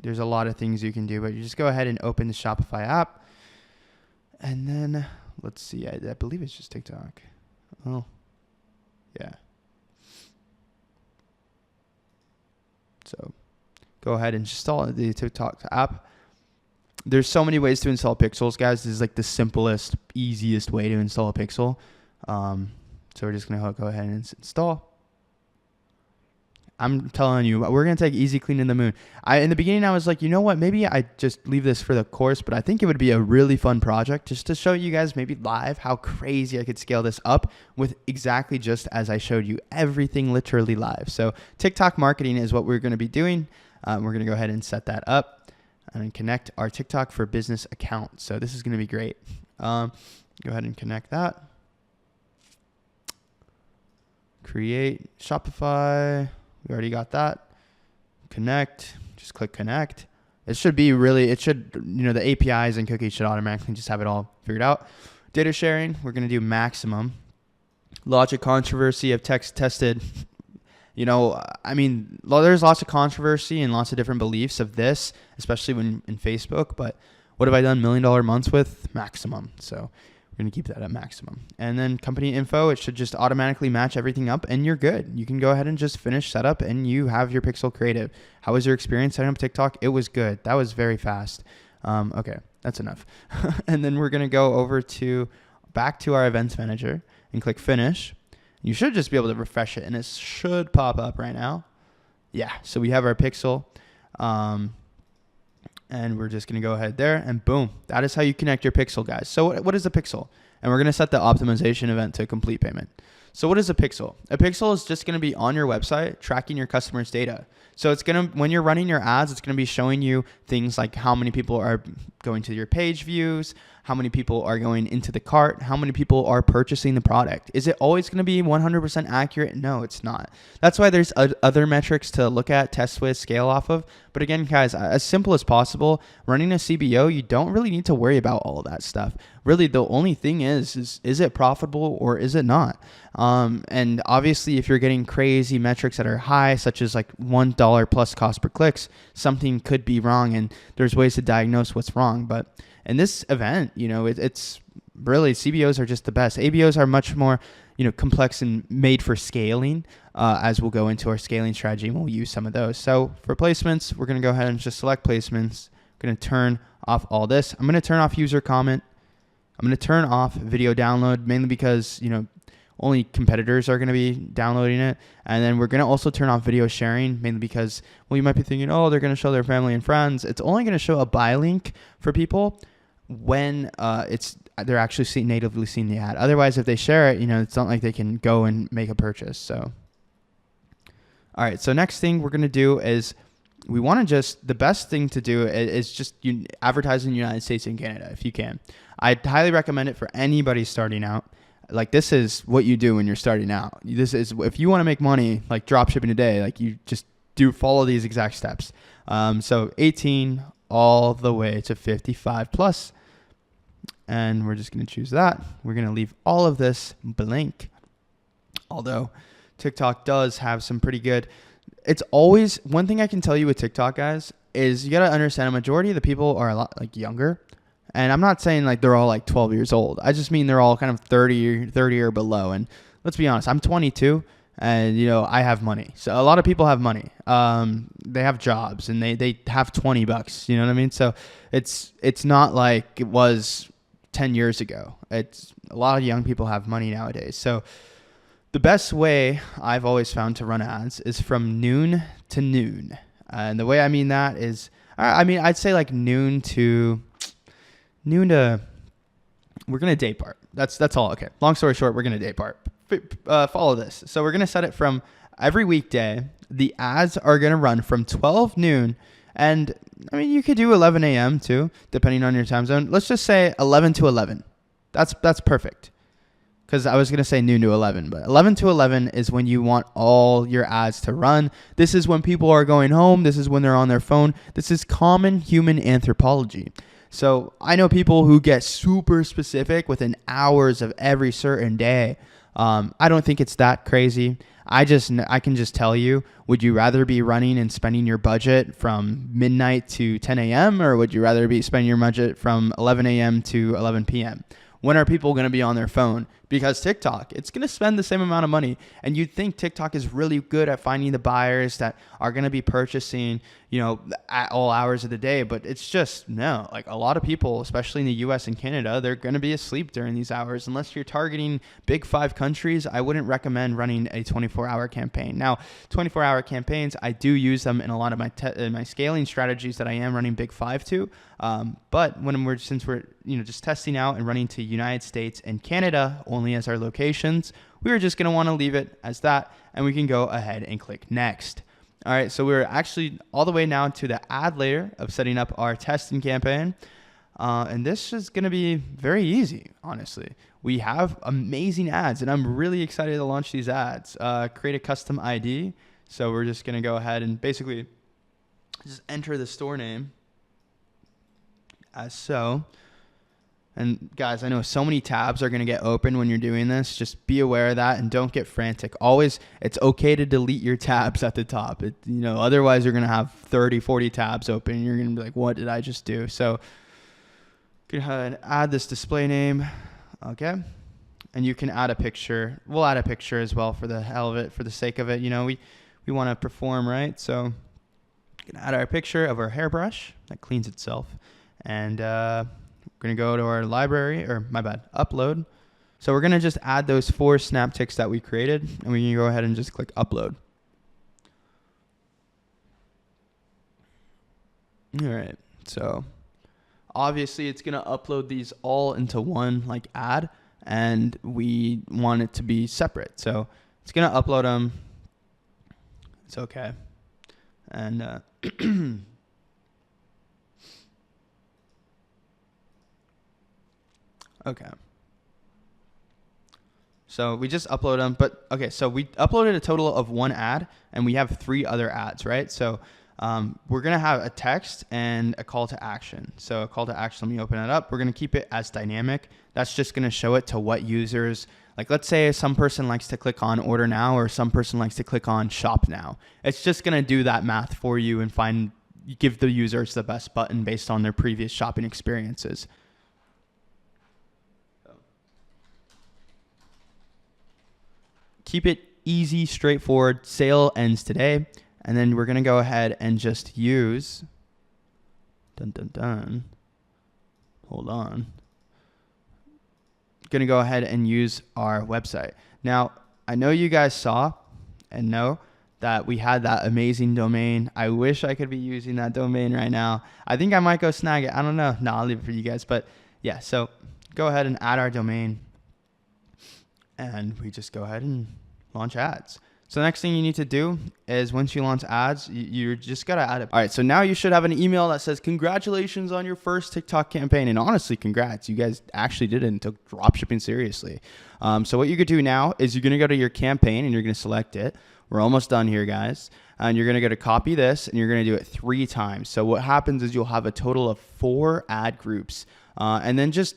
Speaker 1: there's a lot of things you can do, but you just go ahead and open the Shopify app. And then, let's see, I believe it's just TikTok. Oh, yeah. So go ahead and install the TikTok app. There's so many ways to install pixels, guys. This is the simplest, easiest way to install a pixel. So we're just going to go ahead and install. I'm telling you, we're going to take easy clean in the moon. In the beginning, I was like, you know what? Maybe I just leave this for the course, but I think it would be a really fun project just to show you guys maybe live how crazy I could scale this up with exactly just as I showed you, everything literally live. So TikTok marketing is what we're going to be doing. We're going to go ahead and set that up and connect our TikTok for business account. So this is going to be great. Go ahead and connect that. Create Shopify. We already got that. Connect. Just click connect. The APIs and cookies should automatically just have it all figured out. Data sharing, we're going to do maximum. Lots of controversy of text tested. You know, I mean, there's lots of controversy and lots of different beliefs of this, especially when in Facebook. But what have I done $1 million months with? Maximum. So we're going to keep that at maximum. And then company info, it should just automatically match everything up and you're good. You can go ahead and just finish setup and you have your pixel creative. How was your experience setting up TikTok? It was good. That was very fast. Okay, that's enough. And then we're going to go over to back to our events manager and click finish. You should just be able to refresh it and it should pop up right now. Yeah, so we have our pixel. And we're just going to go ahead there and boom. That is how you connect your pixel, guys. So what is a pixel? And we're going to set the optimization event to complete payment. So what is a pixel? A pixel is just going to be on your website tracking your customers' data. So it's going to, when you're running your ads, it's going to be showing you things like how many people are going to your page views, how many people are going into the cart, how many people are purchasing the product. Is it always going to be 100% accurate? No, it's not. That's why there's other metrics to look at, test with, scale off of. But again, guys, as simple as possible, running a CBO, you don't really need to worry about all of that stuff. Really, the only thing is it profitable or is it not? And obviously, if you're getting crazy metrics that are high, such as like $1 plus cost per clicks, something could be wrong, and there's ways to diagnose what's wrong. But in this event, you know, it's really, CBOs are just the best. ABOs are much more, you know, complex and made for scaling, as we'll go into our scaling strategy and we'll use some of those. So for placements, we're going to go ahead and just select placements. I'm going to turn off all this. I'm going to turn off user comment. I'm going to turn off video download, mainly because, you know, only competitors are going to be downloading it. And then we're going to also turn off video sharing, mainly because, well, you might be thinking, oh, they're going to show their family and friends. It's only going to show a buy link for people when they're actually natively seeing the ad. Otherwise, if they share it, you know, it's not like they can go and make a purchase. So, all right. So next thing we're going to do is we want to the best thing to do is just advertise in the United States and Canada if you can. I'd highly recommend it for anybody starting out. Like, this is what you do when you're starting out. This is, if you want to make money, like dropshipping today, like you just follow these exact steps. So 18 all the way to 55 plus. And we're just going to choose that. We're going to leave all of this blank. Although TikTok does have some pretty good, it's always, one thing I can tell you with TikTok, guys, is you got to understand a majority of the people are a lot like younger. And I'm not saying like they're all like 12 years old. I just mean they're all kind of 30 or below. And let's be honest, I'm 22 and, you know, I have money. So a lot of people have money. They have jobs and they have $20, you know what I mean? So it's not like it was 10 years ago. It's a lot of young people have money nowadays. So the best way I've always found to run ads is from noon to noon. And the way I mean that is, I'd say like noon to, we're going to day part. That's all. Okay. Long story short, we're going to day part. Follow this. So we're going to set it from every weekday. The ads are going to run from 12 noon. And I mean, you could do 11 a.m. too, depending on your time zone. Let's just say 11 to 11. That's perfect. Because I was going to say noon to 11, but 11 to 11 is when you want all your ads to run. This is when people are going home. This is when they're on their phone. This is common human anthropology. So I know people who get super specific within hours of every certain day. I don't think it's that crazy. I can just tell you, would you rather be running and spending your budget from midnight to 10 a.m. or would you rather be spending your budget from 11 a.m. to 11 p.m.? When are people going to be on their phone? Because TikTok, it's going to spend the same amount of money. And you'd think TikTok is really good at finding the buyers that are going to be purchasing, you know, at all hours of the day. But it's just, no, like a lot of people, especially in the US and Canada, they're going to be asleep during these hours. Unless you're targeting big 5 countries, I wouldn't recommend running a 24-hour campaign. Now, 24-hour campaigns, I do use them in a lot of my scaling strategies that I am running big 5 to. But since we're just testing out and running to United States and Canada only as our locations, we were just going to want to leave it as that, and we can go ahead and click next. All right, so we're actually all the way now to the ad layer of setting up our testing campaign. And this is going to be very easy, honestly. We have amazing ads, and I'm really excited to launch these ads. Create a custom ID. So we're just going to go ahead and basically just enter the store name as so. And guys, I know so many tabs are going to get open when you're doing this. Just be aware of that and don't get frantic. Always, it's okay to delete your tabs at the top. Otherwise you're going to have 30, 40 tabs open and you're going to be like, what did I just do? So go ahead and add this display name. Okay. And you can add a picture. We'll add a picture as well for the hell of it, for the sake of it. We want to perform, right? So we can add our picture of our hairbrush that cleans itself. And we're going to go to our library, upload. So we're going to just add those 4 snap ticks that we created, and we can go ahead and just click upload. All right. So obviously it's going to upload these all into one ad, and we want it to be separate. So it's going to upload them. It's okay. And okay. So we just upload them, but okay, so we uploaded a total of 1 ad and we have 3 other ads, right? So we're going to have a text and a call to action. So a call to action, let me open it up. We're going to keep it as dynamic. That's just going to show it to what users, like let's say some person likes to click on order now or some person likes to click on shop now. It's just going to do that math for you and give the users the best button based on their previous shopping experiences. Keep it easy, straightforward. Sale ends today. And then we're going to go ahead and just use, hold on. Going to go ahead and use our website. Now, I know you guys saw and know that we had that amazing domain. I wish I could be using that domain right now. I think I might go snag it. I don't know. No, I'll leave it for you guys. But yeah, so go ahead and add our domain. And we just go ahead and launch ads. So the next thing you need to do is once you launch ads, you just got to add it. All right, so now you should have an email that says, congratulations on your first TikTok campaign. And honestly, congrats. You guys actually did it and took dropshipping seriously. So what you could do now is you're going to go to your campaign and you're going to select it. We're almost done here, guys. And you're going to go to copy this and you're going to do it 3 times. So what happens is you'll have a total of 4 ad groups. And then just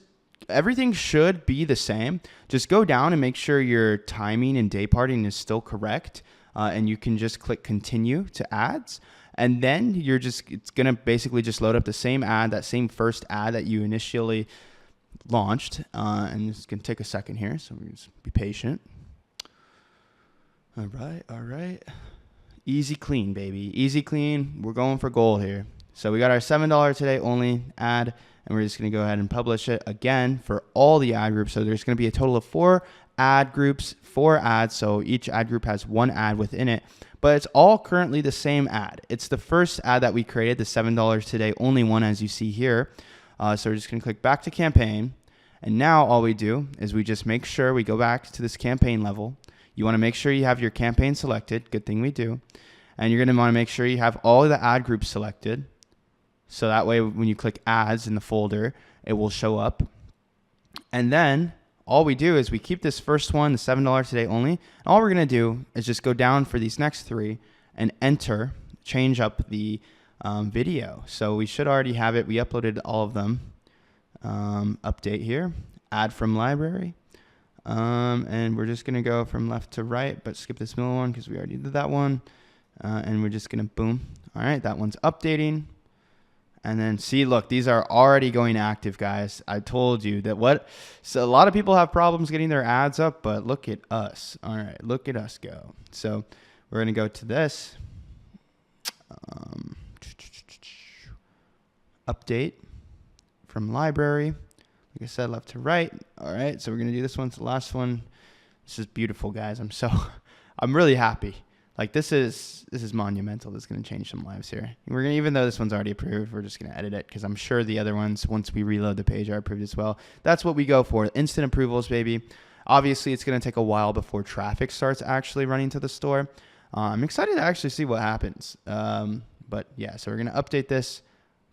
Speaker 1: everything should be the same. Just go down and make sure your timing and day parting is still correct. And you can just click continue to ads. And then it's going to basically just load up the same ad, that same first ad that you initially launched. And it's going to take a second here. So we just be patient. All right. Easy clean, baby. Easy clean. We're going for gold here. So we got our $7 today only ad. And we're just going to go ahead and publish it again for all the ad groups. So there's going to be a total of 4 ad groups, 4 ads. So each ad group has 1 ad within it, but it's all currently the same ad. It's the first ad that we created, the $7 today only one, as you see here. So we're just going to click back to campaign. And now all we do is we just make sure we go back to this campaign level. You want to make sure you have your campaign selected. Good thing we do. And you're going to want to make sure you have all of the ad groups selected. So that way, when you click ads in the folder, it will show up. And then all we do is we keep this first one, the $7 today only. And all we're going to do is just go down for these next 3 and change up the video. So we should already have it. We uploaded all of them. Update here, add from library. And we're just going to go from left to right, but skip this middle one because we already did that one. And we're just going to boom. All right, that one's updating. And then see, look, these are already going active, guys. I told you that so a lot of people have problems getting their ads up, but look at us. All right, look at us go. So we're going to go to this. Update from library. Like I said, left to right. All right, so we're going to do this one. It's the last one. This is beautiful, guys. I'm really happy. Like this is monumental. This is going to change some lives here. Even though this one's already approved, we're just going to edit it because I'm sure the other ones, once we reload the page, are approved as well. That's what we go for. Instant approvals, baby. Obviously, it's going to take a while before traffic starts actually running to the store. I'm excited to actually see what happens. But yeah, so we're going to update this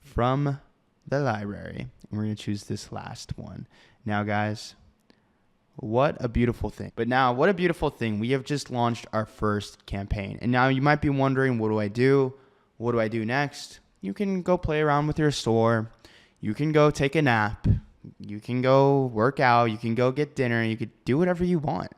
Speaker 1: from the library. And we're going to choose this last one. Now, guys, what a beautiful thing. But now, what a beautiful thing. We have just launched our first campaign. And now you might be wondering, what do I do? What do I do next? You can go play around with your store. You can go take a nap. You can go work out, you can go get dinner, you could do whatever you want.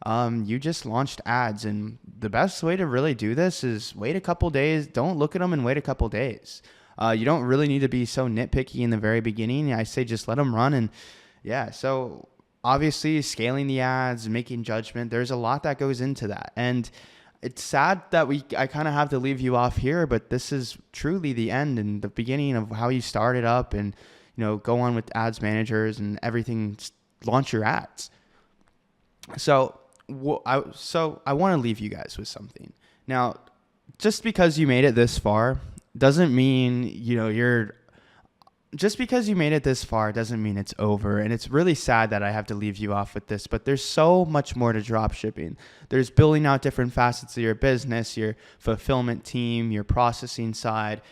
Speaker 1: You just launched ads, and the best way to really do this is wait a couple days. Don't look at them and wait a couple days. You don't really need to be so nitpicky in the very beginning. I say just let them run. And yeah, so obviously scaling the ads, making judgment, there's a lot that goes into that. And it's sad that I kind of have to leave you off here, but this is truly the end and the beginning of how you started up, and go on with ads managers and everything, launch your ads. So I want to leave you guys with something. Now, just because you made it this far doesn't mean, just because you made it this far doesn't mean it's over. And it's really sad that I have to leave you off with this, but there's so much more to drop shipping. There's building out different facets of your business, your fulfillment team, your processing side,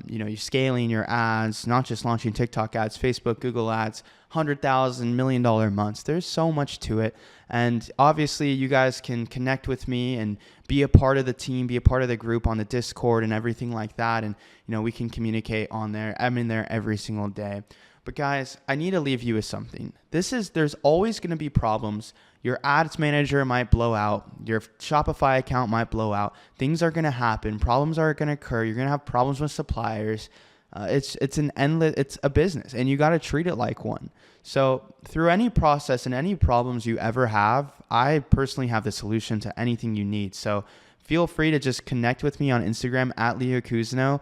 Speaker 1: you're scaling your ads, not just launching TikTok ads, Facebook, Google ads, $100,000, $1 million months. There's so much to it. And obviously you guys can connect with me and be a part of the team, be a part of the group on the Discord and everything like that. And, we can communicate on there. I'm in there every single day. But guys, I need to leave you with something. There's always going to be problems. Your ads manager might blow out. Your Shopify account might blow out. Things are going to happen. Problems are going to occur. You're going to have problems with suppliers. It's a business, and you got to treat it like one. So through any process and any problems you ever have, I personally have the solution to anything you need. So feel free to just connect with me on Instagram at Leo Kuzno.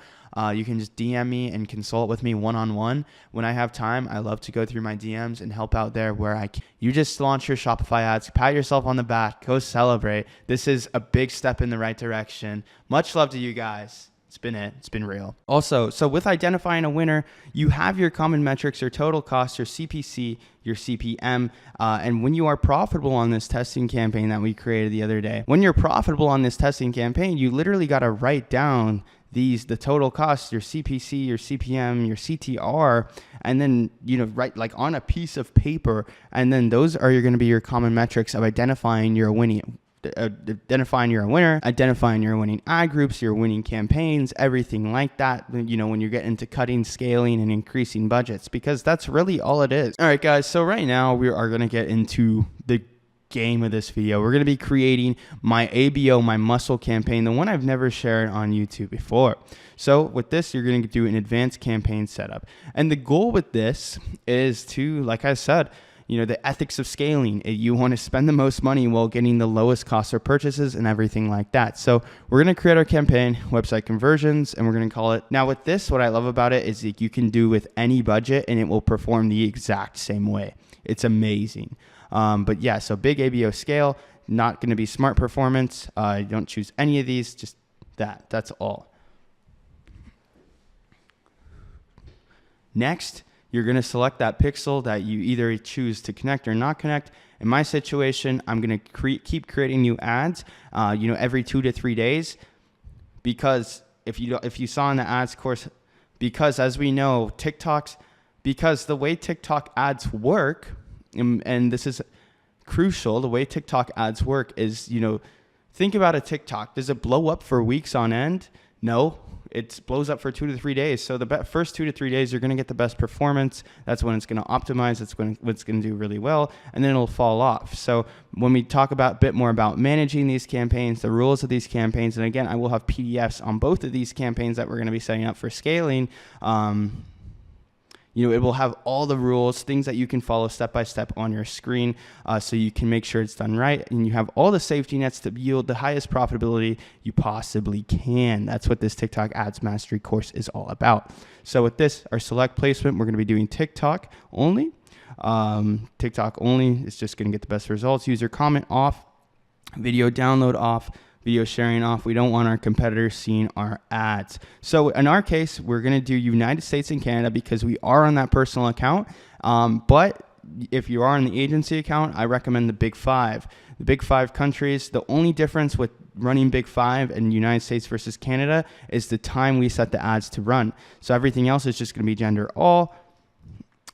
Speaker 1: You can just DM me and consult with me one-on-one. When I have time, I love to go through my DMs and help out there where I can. You just launch your Shopify ads, pat yourself on the back, go celebrate. This is a big step in the right direction. Much love to you guys. It's been real. Also, so with identifying a winner, you have your common metrics, your total cost, your CPC, your CPM, and when you are profitable on this testing campaign that we created the other day, when you're profitable on this testing campaign, you literally got to write down the total cost, your CPC, your CPM, your CTR, and then, write like on a piece of paper. And then those are going to be your common metrics of identifying your winning. Identifying you're a winner, identifying your winning ad groups, your winning campaigns, everything like that, when you get into cutting, scaling, and increasing budgets, because that's really all it is. All right, guys. So right now we are going to get into the game of this video. We're going to be creating my ABO, my muscle campaign, the one I've never shared on YouTube before. So with this, you're going to do an advanced campaign setup. And the goal with this is to, like I said, the ethics of scaling. You want to spend the most money while getting the lowest cost of purchases and everything like that. So we're going to create our campaign, website conversions, and we're going to call it. Now with this, what I love about it is that you can do with any budget and it will perform the exact same way. It's amazing. But yeah, so big ABO scale, not going to be smart performance. Don't choose any of these, just that's all. Next, you're going to select that pixel that you either choose to connect or not connect. In my situation, I'm going to keep creating new ads, every 2 to 3 days, because if you saw in the ads course, because as we know, because the way TikTok ads work, and this is crucial, the way TikTok ads work is, think about a TikTok. Does it blow up for weeks on end? No. It blows up for 2 to 3 days. So the first 2 to 3 days, you're going to get the best performance. That's when it's going to optimize. That's when it's going to do really well. And then it'll fall off. So when we talk a bit more about managing these campaigns, the rules of these campaigns, and again, I will have PDFs on both of these campaigns that we're going to be setting up for scaling. It will have all the rules, things that you can follow step by step on your screen, so you can make sure it's done right, and you have all the safety nets to yield the highest profitability you possibly can. That's what this TikTok Ads Mastery course is all about. So with this, our select placement, we're going to be doing TikTok only. TikTok only is just going to get the best results. User comment off, video download off, video sharing off. We don't want our competitors seeing our ads. So in our case, we're going to do United States and Canada because we are on that personal account. But if you are on the agency account, I recommend the Big Five. The Big Five countries, the only difference with running Big Five and United States versus Canada is the time we set the ads to run. So everything else is just going to be gender all.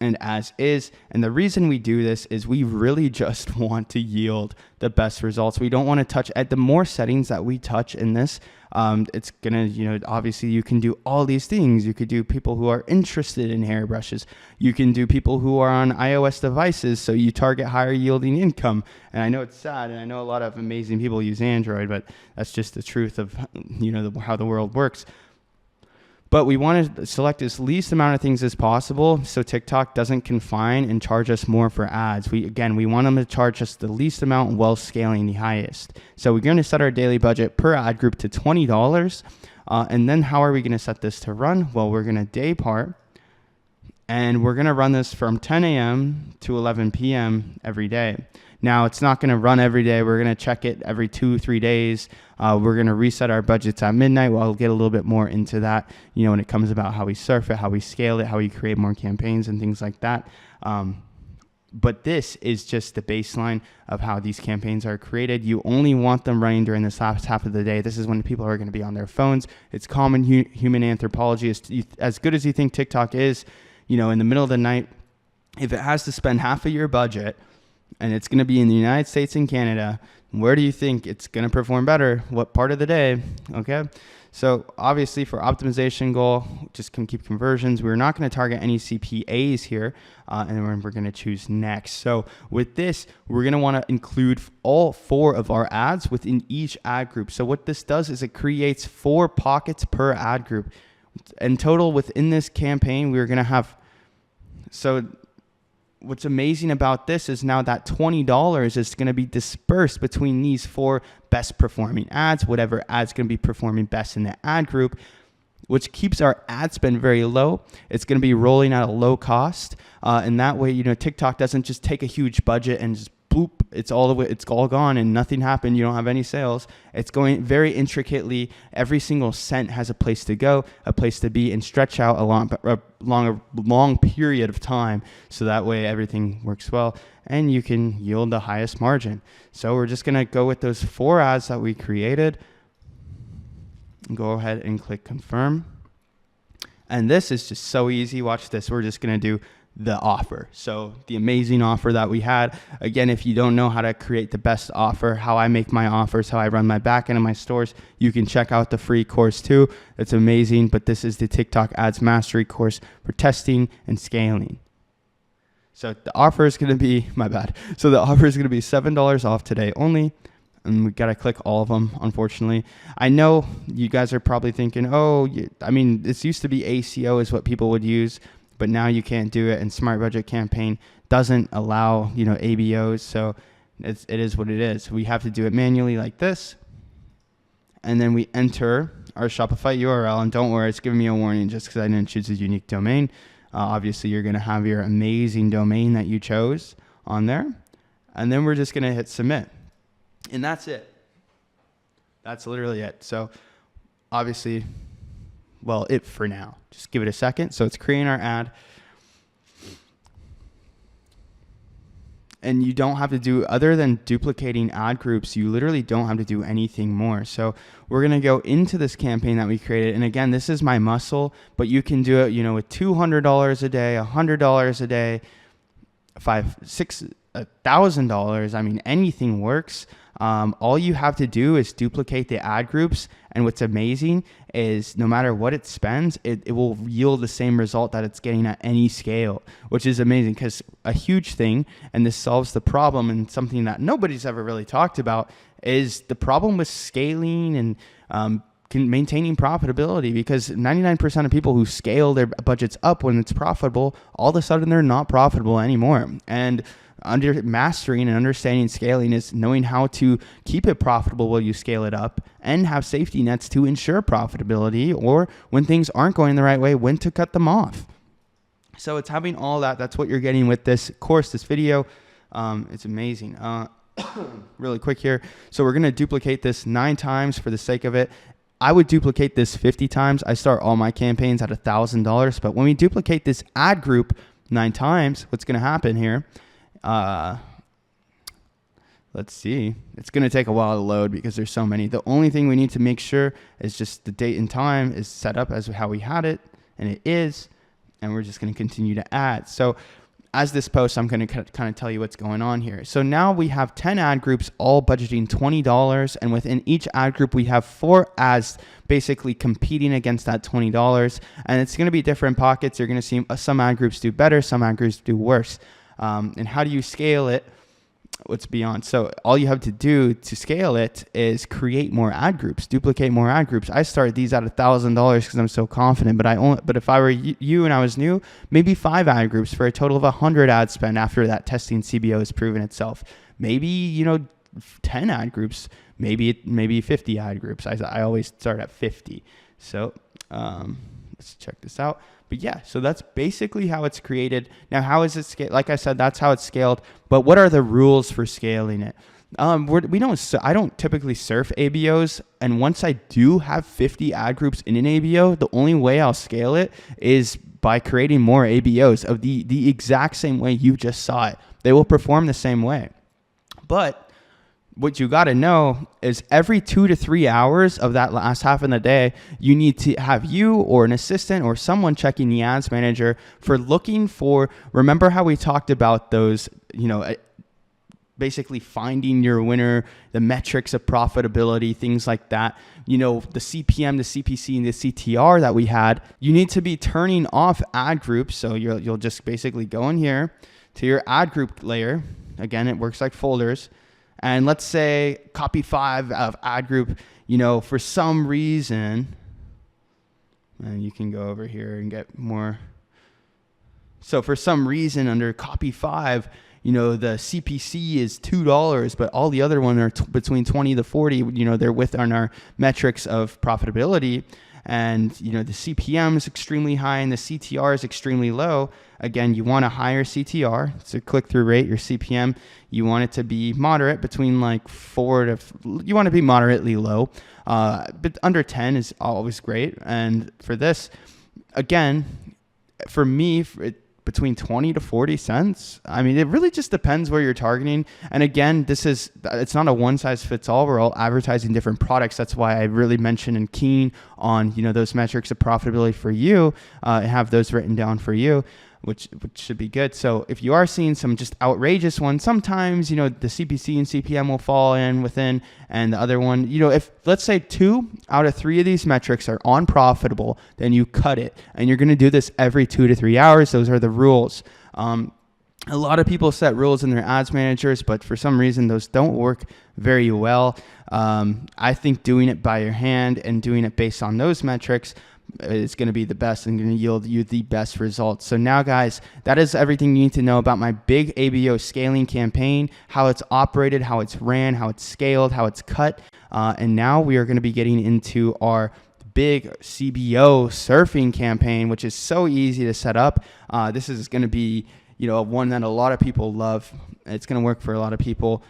Speaker 1: and as is. And the reason we do this is we really just want to yield the best results. We don't want to touch at the more settings that we touch in this. It's gonna, obviously you can do all these things. You could do people who are interested in hairbrushes. You can do people who are on iOS devices, so you target higher yielding income. And I know it's sad, and I know a lot of amazing people use Android, but that's just the truth of, how the world works. But we want to select as least amount of things as possible so TikTok doesn't confine and charge us more for ads. We want them to charge us the least amount while scaling the highest. So we're going to set our daily budget per ad group to $20. And then how are we going to set this to run? Well, we're going to day part, and we're going to run this from 10 a.m. to 11 p.m. every day. Now, it's not going to run every day. We're going to check it every 2-3 days. We're going to reset our budgets at midnight. Well, I'll get a little bit more into that, when it comes about how we surf it, how we scale it, how we create more campaigns and things like that. But this is just the baseline of how these campaigns are created. You only want them running during this last half of the day. This is when people are going to be on their phones. It's common human anthropology. As good as you think TikTok is, in the middle of the night, if it has to spend half of your budget, and it's going to be in the United States and Canada, where do you think it's going to perform better? What part of the day? Okay. So obviously for optimization goal, just can keep conversions. We're not going to target any CPAs here. And then we're going to choose next. So with this, we're going to want to include all 4 of our ads within each ad group. So what this does is it creates 4 pockets per ad group. In total, within this campaign, we're going to have, what's amazing about this is now that $20 is going to be dispersed between these 4 best performing ads, whatever ad's going to be performing best in the ad group, which keeps our ad spend very low. It's going to be rolling at a low cost. And that way, TikTok doesn't just take a huge budget and just boop, it's all gone and nothing happened. You don't have any sales. It's going very intricately. Every single cent has a place to go, a place to be, and stretch out a long period of time. So that way everything works well and you can yield the highest margin. So we're just going to go with those 4 ads that we created. Go ahead and click confirm. And this is just so easy. Watch this. We're just going to do the offer. So the amazing offer that we had. Again, if you don't know how to create the best offer, how I make my offers, how I run my back end of my stores, you can check out the free course too. It's amazing. But this is the TikTok Ads Mastery course for testing and scaling. So the offer is going to be, So the offer is going to be $7 off today only. And we got to click all of them, unfortunately. I know you guys are probably thinking, this used to be ACO is what people would use, but now you can't do it. And Smart Budget Campaign doesn't allow, ABOs. So it is what it is. We have to do it manually like this. And then we enter our Shopify URL. And don't worry, it's giving me a warning just because I didn't choose a unique domain. Obviously, you're going to have your amazing domain that you chose on there. And then we're just going to hit submit. And that's it. That's literally it. So obviously, it for now. Just give it a second. So it's creating our ad. And you don't have to do, other than duplicating ad groups, you literally don't have to do anything more. So we're going to go into this campaign that we created. And again, this is my muscle, but you can do it, with $200 a day, $100 a day, $1,000. Anything works. All you have to do is duplicate the ad groups. And what's amazing is no matter what it spends, it will yield the same result that it's getting at any scale, which is amazing because a huge thing, and this solves the problem and something that nobody's ever really talked about, is the problem with scaling and maintaining profitability, because 99% of people who scale their budgets up when it's profitable, all of a sudden they're not profitable anymore. And mastering and understanding scaling is knowing how to keep it profitable while you scale it up and have safety nets to ensure profitability, or when things aren't going the right way, when to cut them off. So it's having all that. That's what you're getting with this course, this video. It's amazing. Really quick here. So we're going to duplicate this 9 times for the sake of it. I would duplicate this 50 times. I start all my campaigns at $1,000. But when we duplicate this ad group 9 times, what's going to happen here? Let's see. It's going to take a while to load because there's so many. The only thing we need to make sure is just the date and time is set up as how we had it, and it is. and we're just going to continue to add. So as this post, I'm going to kind of tell you what's going on here. So now we have 10 ad groups, all budgeting $20. And within each ad group, we have 4 ads basically competing against that $20. And it's going to be different pockets. You're going to see some ad groups do better, some ad groups do worse. And how do you scale it? What's beyond? So all you have to do to scale it is create more ad groups, duplicate more ad groups. I started these at $1,000 because I'm so confident, but if I were you and I was new, maybe 5 ad groups for a total of 100 ad spend after that testing CBO has proven itself. Maybe, 10 ad groups, maybe 50 ad groups. I always start at 50. So let's check this out. But yeah, so that's basically how it's created. Now, how is it scaled? Like I said, that's how it's scaled. But what are the rules for scaling it? I don't typically surf ABOs. And once I do have 50 ad groups in an ABO, the only way I'll scale it is by creating more ABOs of the exact same way you just saw it. They will perform the same way. But what you got to know is every 2 to 3 hours of that last half of the day, you need to have you or an assistant or someone checking the ads manager for looking for, remember how we talked about those, basically finding your winner, the metrics of profitability, things like that, the CPM, the CPC, and the CTR that we had. You need to be turning off ad groups. So you'll just basically go in here to your ad group layer. Again, it works like folders. And let's say copy 5 of ad group, for some reason, and you can go over here and get more. So for some reason under copy 5, the CPC is $2, but all the other ones are between 20 to 40, they're within our metrics of profitability. And, the CPM is extremely high and the CTR is extremely low. Again, you want a higher CTR. So click-through rate, your CPM, you want it to be moderate between like 4 to, you want to be moderately low. But under 10 is always great. And for this, again, for me, between 20 to 40 cents. I mean, it really just depends where you're targeting. And again, it's not a one size fits all. We're all advertising different products. That's why I really mention and keen on, those metrics of profitability for you, have those written down for you, which should be good. So if you are seeing some just outrageous ones, sometimes, the CPC and CPM will fall in within, and the other one, if let's say 2 out of 3 of these metrics are unprofitable, then you cut it. And you're going to do this every 2 to 3 hours. Those are the rules. A lot of people set rules in their ads managers, but for some reason, those don't work very well. I think doing it by your hand and doing it based on those metrics is going to be the best and going to yield you the best results. So now, guys, that is everything you need to know about my big ABO scaling campaign, how it's operated, how it's ran, how it's scaled, how it's cut. And now we are going to be getting into our big CBO surfing campaign, which is so easy to set up. This is going to be, one that a lot of people love. It's going to work for a lot of people.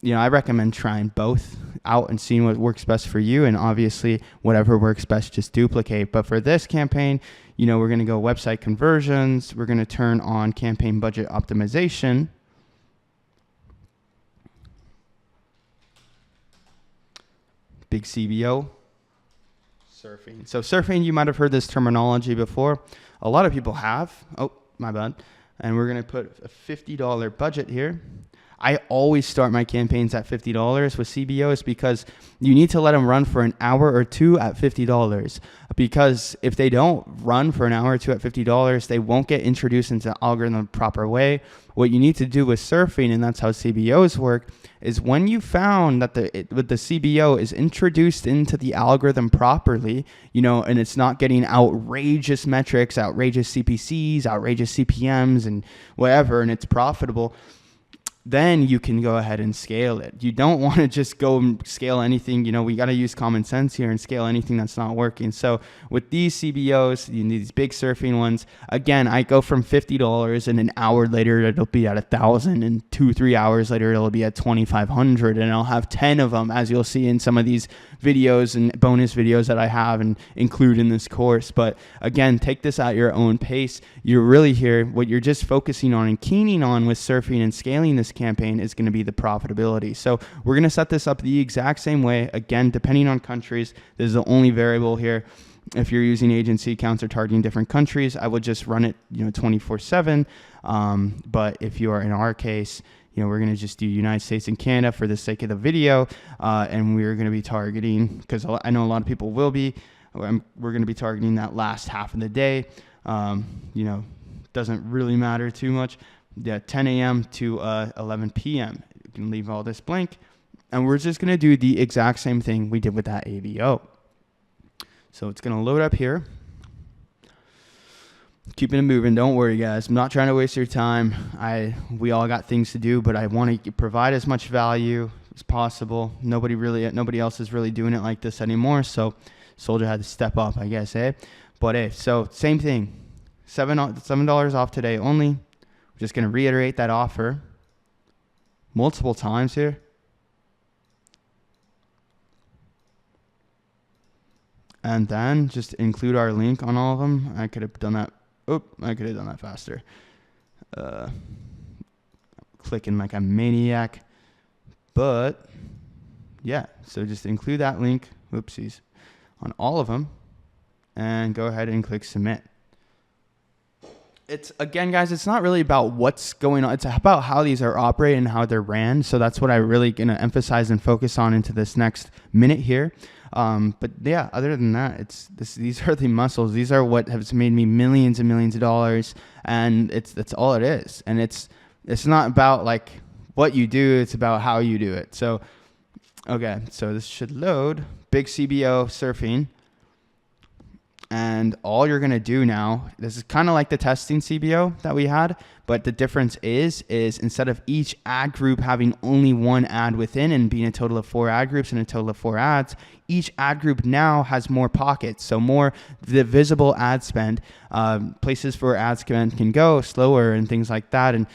Speaker 1: I recommend trying both out and seeing what works best for you. And obviously, whatever works best, just duplicate. But for this campaign, we're going to go website conversions. We're going to turn on campaign budget optimization. Big CBO. Surfing. So surfing, you might have heard this terminology before. A lot of people have. Oh, my bad. And we're going to put a $50 budget here. I always start my campaigns at $50 with CBOs because you need to let them run for an hour or two at $50. Because if they don't run for an hour or two at $50, they won't get introduced into the algorithm the proper way. What you need to do with surfing, and that's how CBOs work, is when you found that the CBO is introduced into the algorithm properly, and it's not getting outrageous metrics, outrageous CPCs, outrageous CPMs, and whatever, and it's profitable, then you can go ahead and scale it. You don't want to just go and scale anything. We got to use common sense here and scale anything that's not working. So with these CBOs, these big surfing ones, again, I go from $50 and an hour later, it'll be at $1,000, and 2-3 hours later, it'll be at $2,500, and I'll have 10 of them, as you'll see in some of these videos and bonus videos that I have and include in this course. But again, take this at your own pace. You're really here. What you're just focusing on and keening on with surfing and scaling this campaign is going to be the profitability. So we're going to set this up the exact same way. Again, depending on countries, this is the only variable here. If you're using agency accounts or targeting different countries, I would just run it, 24/7. But if you are in our case, we're going to just do United States and Canada for the sake of the video. And we're going to be targeting, because I know a lot of people will be, we're going to be targeting that last half of the day. Doesn't really matter too much. 10 a.m. to 11 p.m. You can leave all this blank. And we're just going to do the exact same thing we did with that AVO. So it's going to load up here. Keeping it moving. Don't worry, guys. I'm not trying to waste your time. We all got things to do, but I want to provide as much value as possible. Nobody else is really doing it like this anymore. So Soldier had to step up, I guess, eh? But hey, so same thing. $7 off today only. We're just going to reiterate that offer multiple times here. And then just include our link on all of them. I could have done that. I could have done that faster. Clicking like a maniac. But yeah, so just include that link. Oopsies. On all of them. And go ahead and click submit. It's, again, guys, it's not really about what's going on. It's about how these are operated and how they're ran. So that's what I really going to emphasize and focus on into this next minute here. But yeah, other than that, these are the muscles. These are what has made me millions and millions of dollars. And that's all it is. And it's not about like what you do. It's about how you do it. So, okay. So this should load. Big CBO surfing. And all you're going to do now, this is kind of like the testing CBO that we had, but the difference is instead of each ad group having only one ad within and being a total of 4 ad groups and a total of 4 ads, each ad group now has more pockets. So more the visible ad spend, places where ad spend can go slower and things like that, and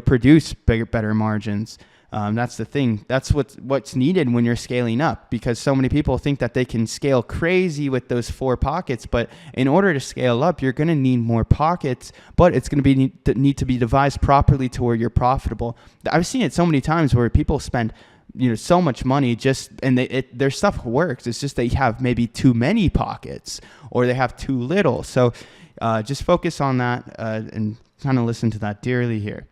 Speaker 1: produce better margins. That's the thing. That's what's needed when you're scaling up, because so many people think that they can scale crazy with those 4 pockets. But in order to scale up, you're going to need more pockets, but it's going to need to be devised properly to where you're profitable. I've seen it so many times where people spend so much money and their stuff works. It's just they have maybe too many pockets or they have too little. So just focus on that and kind of listen to that dearly here.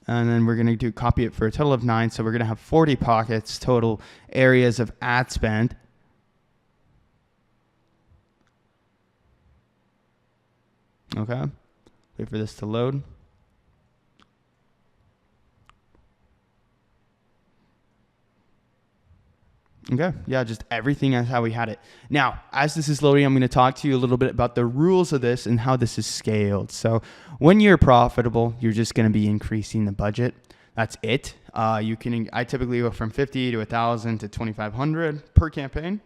Speaker 1: And then we're going to copy it for a total of 9. So we're going to have 40 pockets, total areas of ad spend. Okay. Wait for this to load. Okay, yeah, just everything as how we had it. Now, as this is loading, I'm going to talk to you a little bit about the rules of this and how this is scaled. So when you're profitable, you're just going to be increasing the budget. That's it. I typically go from 50 to 1,000 to 2,500 per campaign.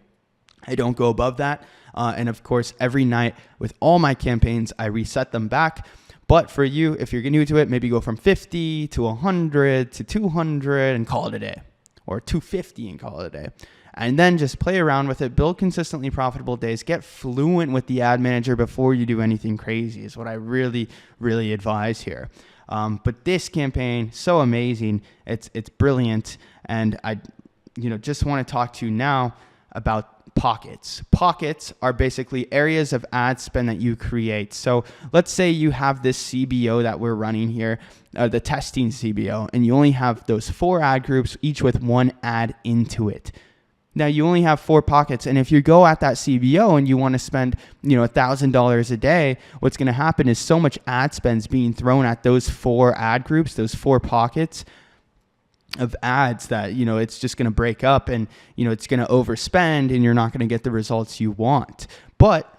Speaker 1: I don't go above that. And of course, every night with all my campaigns, I reset them back. But for you, if you're new to it, maybe go from 50 to 100 to 200 and call it a day. Or 250 and call it a day. And then just play around with it, build consistently profitable days, get fluent with the ad manager before you do anything crazy is what I really, really advise here. But this campaign, so amazing. It's brilliant. And I just want to talk to you now about pockets. Pockets are basically areas of ad spend that you create. So let's say you have this CBO that we're running here, the testing CBO, and you only have those 4 ad groups, each with 1 ad into it. Now you only have 4 pockets, and if you go at that CBO and you want to spend, $1,000 a day, what's going to happen is so much ad spend's being thrown at those 4 ad groups, those 4 pockets of ads that, it's just going to break up and, it's going to overspend and you're not going to get the results you want. But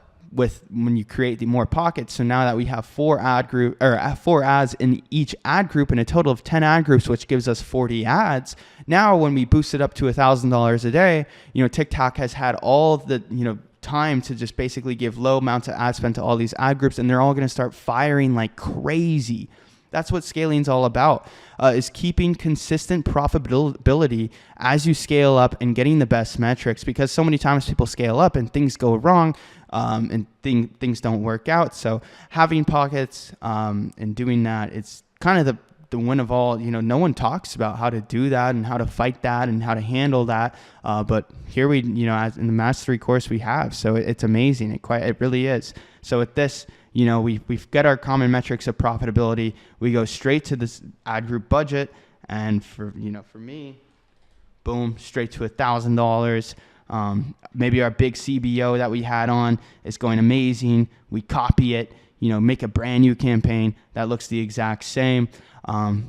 Speaker 1: when you create the more pockets, so now that we have 4 ads in each ad group and a total of 10 ad groups, which gives us 40 ads. Now, when we boost it up to $1,000 a day, TikTok has had all the, time to just basically give low amounts of ad spend to all these ad groups, and they're all going to start firing like crazy. That's what scaling is all about, is keeping consistent profitability as you scale up and getting the best metrics, because so many times people scale up and things go wrong and things don't work out. So having pockets and doing that, it's kind of the win of all. No one talks about how to do that and how to fight that and how to handle that. But here we, as in the Mastery course we have, so it's amazing. It really is. So with this, we've got our common metrics of profitability. We go straight to this ad group budget, and for me, boom, straight to $1,000. Maybe our big CBO that we had on is going amazing. We copy it, make a brand new campaign that looks the exact same.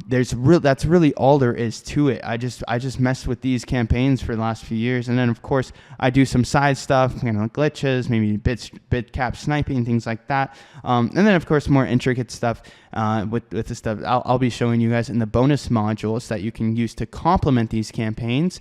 Speaker 1: That's really all there is to it. I just messed with these campaigns for the last few years, and then of course I do some side stuff, glitches, maybe bid cap sniping, things like that. And then of course more intricate stuff with the stuff I'll be showing you guys in the bonus modules that you can use to complement these campaigns.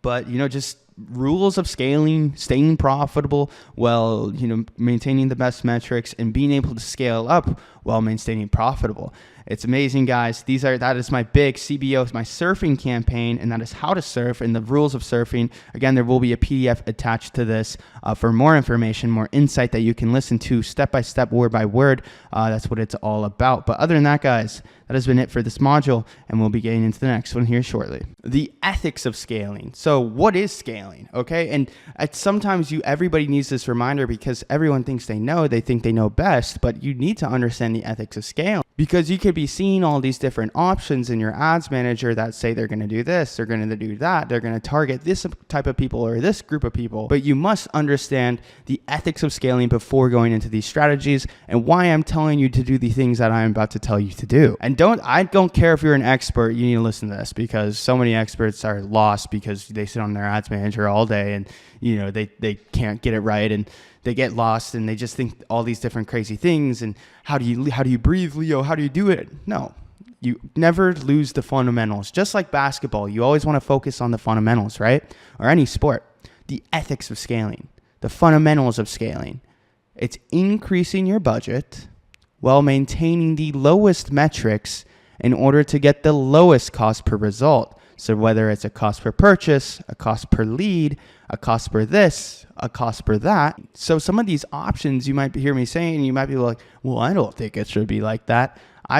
Speaker 1: But just rules of scaling, staying profitable while maintaining the best metrics, and being able to scale up while maintaining profitable. It's amazing, guys. That is my big CBO, my surfing campaign, and that is how to surf and the rules of surfing. Again, there will be a PDF attached to this for more information, more insight that you can listen to step by step, word by word. That's what it's all about. But other than that, guys, that has been it for this module, and we'll be getting into the next one here shortly. The ethics of scaling. So what is scaling? Okay. And sometimes everybody needs this reminder because everyone thinks they think they know best, but you need to understand the ethics of scaling, because you could be seeing all these different options in your ads manager that say they're going to do this, they're going to do that, they're going to target this type of people or this group of people. But you must understand the ethics of scaling before going into these strategies, and why I'm telling you to do the things that I'm about to tell you to do. And I don't care if you're an expert, you need to listen to this, because so many experts are lost because they sit on their ads manager all day and they can't get it right, and they get lost and they just think all these different crazy things. And how do you breathe, Leo? How do you do it? No, you never lose the fundamentals. Just like basketball, you always want to focus on the fundamentals, right? Or any sport. The ethics of scaling, the fundamentals of scaling. It's increasing your budget while maintaining the lowest metrics in order to get the lowest cost per result. So whether it's a cost per purchase, a cost per lead, a cost per this, a cost per that. So some of these options you might hear me saying, you might be like, well, I don't think it should be like that.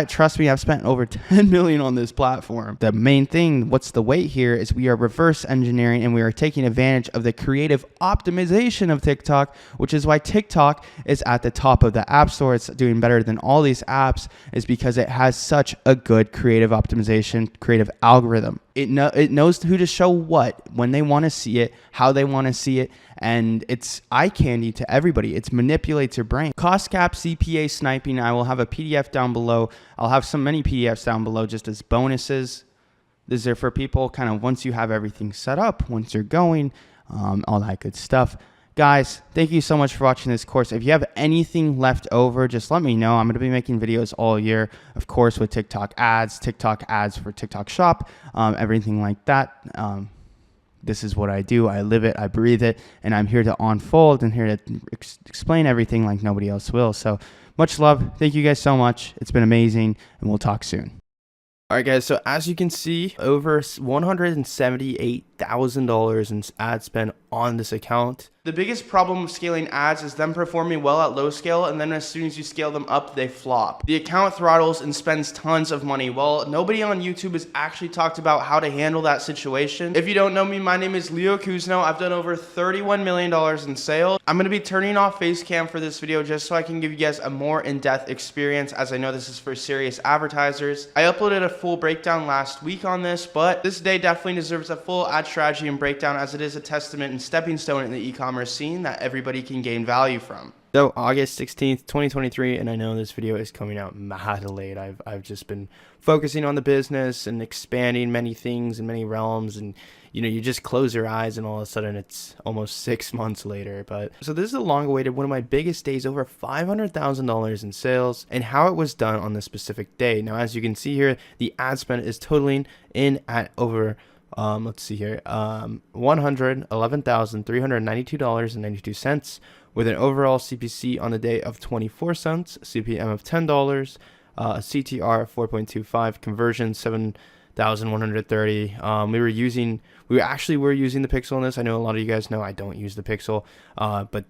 Speaker 1: Trust me, I've spent over 10 million on this platform. The main thing, what's the weight here, is we are reverse engineering, and we are taking advantage of the creative optimization of TikTok, which is why TikTok is at the top of the App Store. It's doing better than all these apps, is because it has such a good creative optimization, creative algorithm. It knows who to show what, when they want to see it, how they want to see it, and it's eye candy to everybody. It manipulates your brain. Cost cap, CPA sniping, I will have a PDF down below. I'll have many PDFs down below just as bonuses. These are for people kind of once you have everything set up, once you're going, all that good stuff. Guys, thank you so much for watching this course. If you have anything left over, just let me know. I'm going to be making videos all year, of course, with TikTok ads for TikTok Shop, everything like that. This is what I do. I live it, I breathe it, and I'm here to unfold and here to explain everything like nobody else will. So much love. Thank you guys so much. It's been amazing, and we'll talk soon. All right, guys, so as you can see, over $178,000 in ad spend on this account. The biggest problem of scaling ads is them performing well at low scale, and then as soon as you scale them up, they flop. The account throttles and spends tons of money. Well, nobody on YouTube has actually talked about how to handle that situation. If you don't know me, my name is Leo Kuzno. I've done over $31 million in sales. I'm going to be turning off Facecam for this video just so I can give you guys a more in-depth experience, as I know this is for serious advertisers. I uploaded a full breakdown last week on this, but this day definitely deserves a full ad strategy and breakdown, as it is a testament and stepping stone in the e-commerce scene that everybody can gain value from. So August 16th, 2023, and I know this video is coming out mad late. I've just been focusing on the business and expanding many things in many realms, and you just close your eyes and all of a sudden it's almost 6 months later. But so this is a long awaited, one of my biggest days, over $500,000 in sales, and how it was done on this specific day. Now, as you can see here, the ad spend is totaling in at over let's see here, $111,392.92, with an overall CPC on the day of 24 cents, CPM of $10, CTR of 4.25, conversion 7 1,130. We actually were using the pixel in this. I know a lot of you guys know I don't use the pixel, but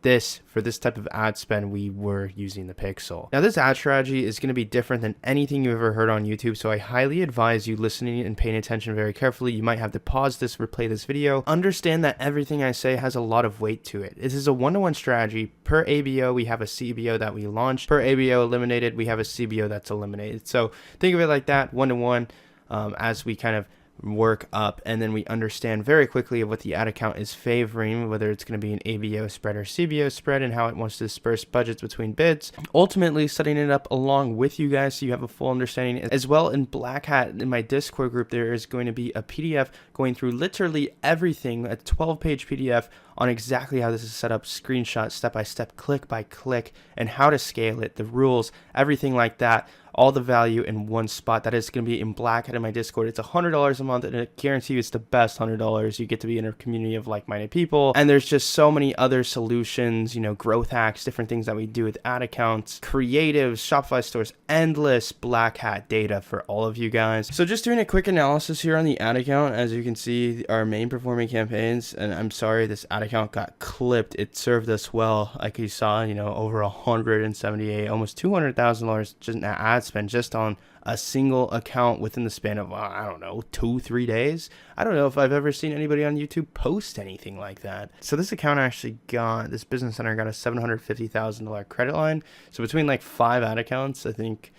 Speaker 1: for this type of ad spend, we were using the pixel. Now, this ad strategy is going to be different than anything you've ever heard on YouTube, so I highly advise you listening and paying attention very carefully. You might have to pause this, replay this video. Understand that everything I say has a lot of weight to it. This is a one-to-one strategy. Per ABO, we have a CBO that we launched. Per ABO eliminated, we have a CBO that's eliminated. So think of it like that, one-to-one, as we kind of work up, and then we understand very quickly of what the ad account is favoring, whether it's going to be an ABO spread or CBO spread, and how it wants to disperse budgets between bids. Ultimately, setting it up along with you guys so you have a full understanding. As well, in Black Hat, in my Discord group, there is going to be a PDF going through literally everything, a 12-page PDF on exactly how this is set up, screenshot, step-by-step, click by click, and how to scale it, the rules, everything like that. All the value in one spot. That is going to be in Black Hat in my Discord. It's $100 a month, and I guarantee you it's the best $100. You get to be in a community of like-minded people, and there's just so many other solutions, growth hacks, different things that we do with ad accounts, creatives, Shopify stores, endless Black Hat data for all of you guys. So just doing a quick analysis here on the ad account. As you can see, our main performing campaigns, and I'm sorry this ad account got clipped. It served us well, like you saw, over 178, almost $200,000 just in ad spend just on a single account within the span of, I don't know, 2-3 days. I don't know if I've ever seen anybody on YouTube post anything like that. So this account actually this business center got a $750,000 credit line. So between like 5 ad accounts, I think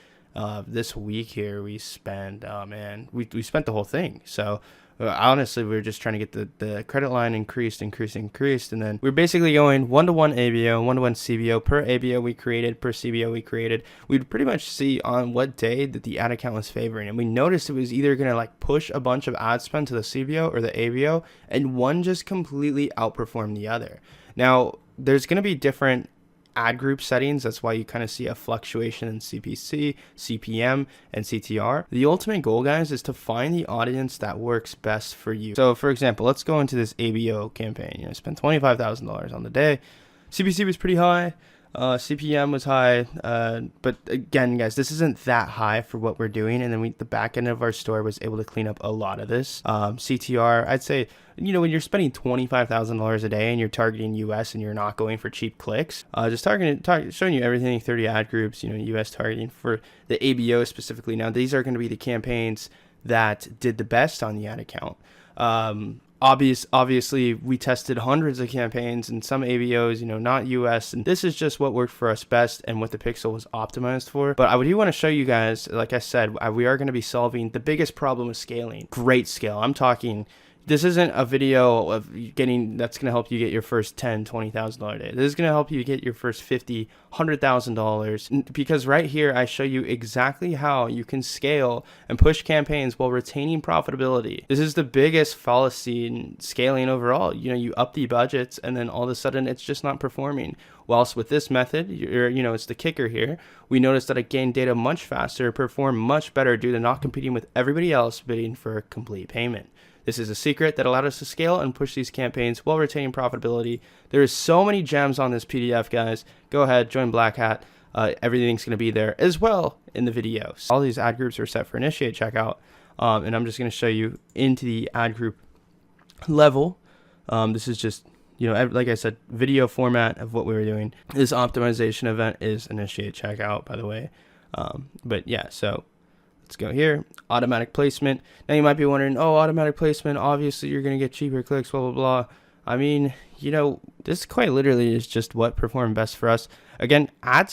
Speaker 1: this week here we spent, we spent the whole thing. So honestly, we were just trying to get the credit line increased, and then we're basically going one-to-one ABO, one-to-one CBO. Per ABO we created, per CBO we created. We'd pretty much see on what day that the ad account was favoring, and we noticed it was either going to like push a bunch of ad spend to the CBO or the ABO, and one just completely outperformed the other. Now, there's going to be different ad group settings. That's why you kind of see a fluctuation in CPC, CPM, and CTR. The ultimate goal, guys, is to find the audience that works best for you. So for example, let's go into this ABO campaign. Spend $25,000 on the day. CPC was pretty high. CPM was high, but again, guys, this isn't that high for what we're doing. And then the back end of our store was able to clean up a lot of this. CTR, I'd say, when you're spending $25,000 a day and you're targeting US and you're not going for cheap clicks, just showing you everything, 30 ad groups, US targeting for the ABO specifically. Now, these are going to be the campaigns that did the best on the ad account. Obviously, we tested hundreds of campaigns and some ABOs, not US, and this is just what worked for us best and what the pixel was optimized for. But I do want to show you guys, like I said, we are going to be solving the biggest problem with scaling. Great scale. I'm talking, this isn't a video of that's going to help you get your first $10,000, $20,000 day. This is going to help you get your first $50,000, $100,000, because right here I show you exactly how you can scale and push campaigns while retaining profitability. This is the biggest fallacy in scaling overall. You up the budgets and then all of a sudden it's just not performing. Whilst with this method, it's the kicker here. We noticed that it gained data much faster, performed much better due to not competing with everybody else bidding for a complete payment. This is a secret that allowed us to scale and push these campaigns while retaining profitability. There is so many gems on this PDF, guys. Go ahead, join Black Hat. Everything's going to be there as well in the video. So all these ad groups are set for initiate checkout, and I'm just going to show you into the ad group level. This is just, like I said, video format of what we were doing. This optimization event is initiate checkout, by the way. But yeah, so let's go here, automatic placement. Now you might be wondering, automatic placement, obviously you're going to get cheaper clicks, blah, blah, blah. I mean, this quite literally is just what performed best for us. Again, ad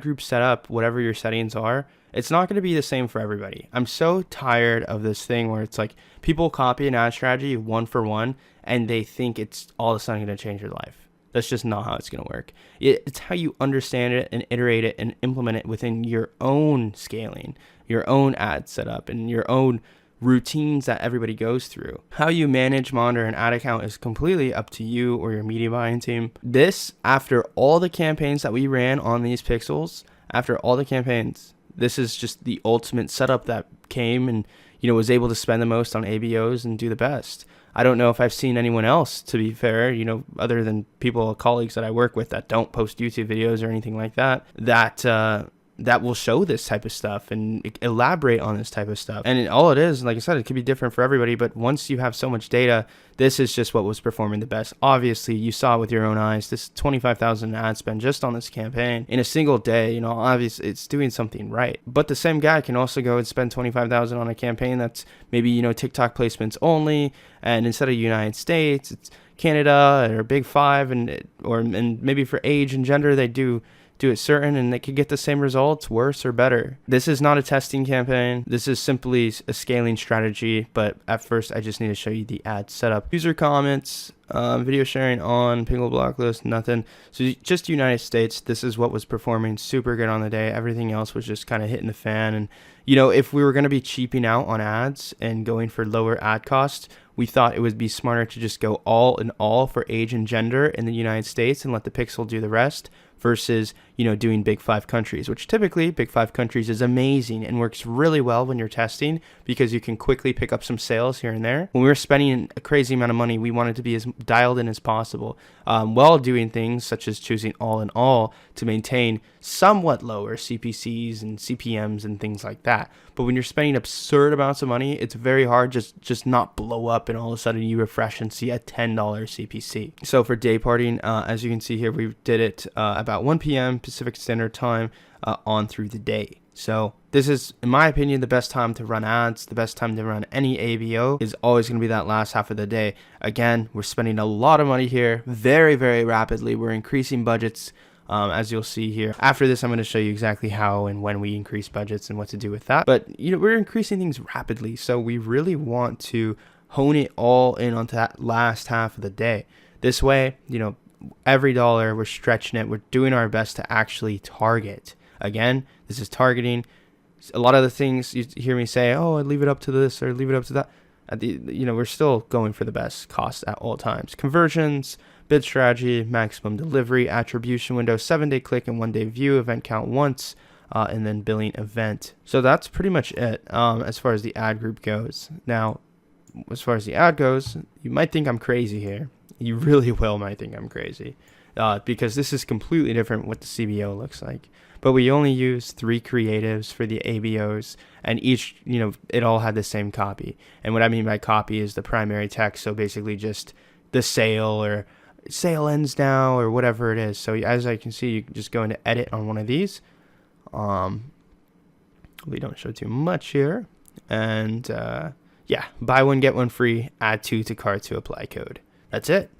Speaker 1: group setup, whatever your settings are, it's not going to be the same for everybody. I'm so tired of this thing where it's like people copy an ad strategy one for one and they think it's all of a sudden going to change your life. That's just not how it's going to work. It's how you understand it and iterate it and implement it within your own scaling, your own ad setup, and your own routines that everybody goes through. How you manage, monitor an ad account is completely up to you or your media buying team. This, after all the campaigns that we ran on these pixels, this is just the ultimate setup that came and, was able to spend the most on ABOs and do the best. I don't know if I've seen anyone else, to be fair, other than colleagues that I work with that don't post YouTube videos or anything like that, that will show this type of stuff and elaborate on this type of stuff. And all it is, like I said, it could be different for everybody, but once you have so much data, this is just what was performing the best. Obviously, you saw with your own eyes, this 25,000 ad spend just on this campaign in a single day, you know, obviously it's doing something right. But the same guy can also go and spend 25,000 on a campaign that's maybe, you know, TikTok placements only, and instead of United States, it's Canada or Big Five, and maybe for age and gender, they do it certain, and they could get the same results, worse or better. This is not a testing campaign. This is simply a scaling strategy. But at first, I just need to show you the ad setup. User comments, video sharing on, Pingle block list, nothing. So just United States, this is what was performing super good on the day. Everything else was just kind of hitting the fan. And, you know, if we were going to be cheaping out on ads and going for lower ad costs, we thought it would be smarter to just go all in all for age and gender in the United States and let the pixel do the rest, versus, you know, doing Big Five countries, which typically Big Five countries is amazing and works really well when you're testing because you can quickly pick up some sales here and there. When we were spending a crazy amount of money, we wanted to be as dialed in as possible, while doing things such as choosing all in all to maintain somewhat lower CPCs and CPMs and things like that. But when you're spending absurd amounts of money, it's very hard just not blow up and all of a sudden you refresh and see a $10 CPC. So for day parting, as you can see here, we did it about 1 p.m. Pacific Standard Time on through the day. So this is, in my opinion, the best time to run ads. The best time to run any ABO is always going to be that last half of the day. Again, we're spending a lot of money here very, very rapidly. We're increasing budgets, as you'll see here. After this, I'm going to show you exactly how and when we increase budgets and what to do with that. But, you know, we're increasing things rapidly. So we really want to hone it all in onto that last half of the day. This way, you know, every dollar, we're stretching it. We're doing our best to actually target. Again, this is targeting. A lot of the things you hear me say, oh, I'd leave it up to this or leave it up to that. We're still going for the best cost at all times. Conversions, bid strategy, maximum delivery, attribution window, 7-day click and 1-day view, event count once, and then billing event. So that's pretty much it as far as the ad group goes. Now, as far as the ad goes, you might think I'm crazy here. You really might think I'm crazy because this is completely different what the CBO looks like. But we only use 3 creatives for the ABOs, and each, you know, it all had the same copy. And what I mean by copy is the primary text. So basically just the sale or sale ends now or whatever it is. So as I can see, you can just go into edit on one of these. We don't show too much here. And yeah, buy one, get one free, add 2 to cart to apply code. That's it.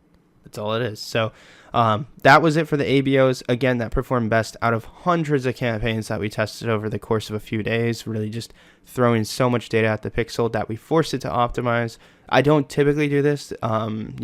Speaker 1: That's all it is. So that was it for the ABOs. Again, that performed best out of hundreds of campaigns that we tested over the course of a few days, really just throwing so much data at the pixel that we forced it to optimize. I don't typically do this, you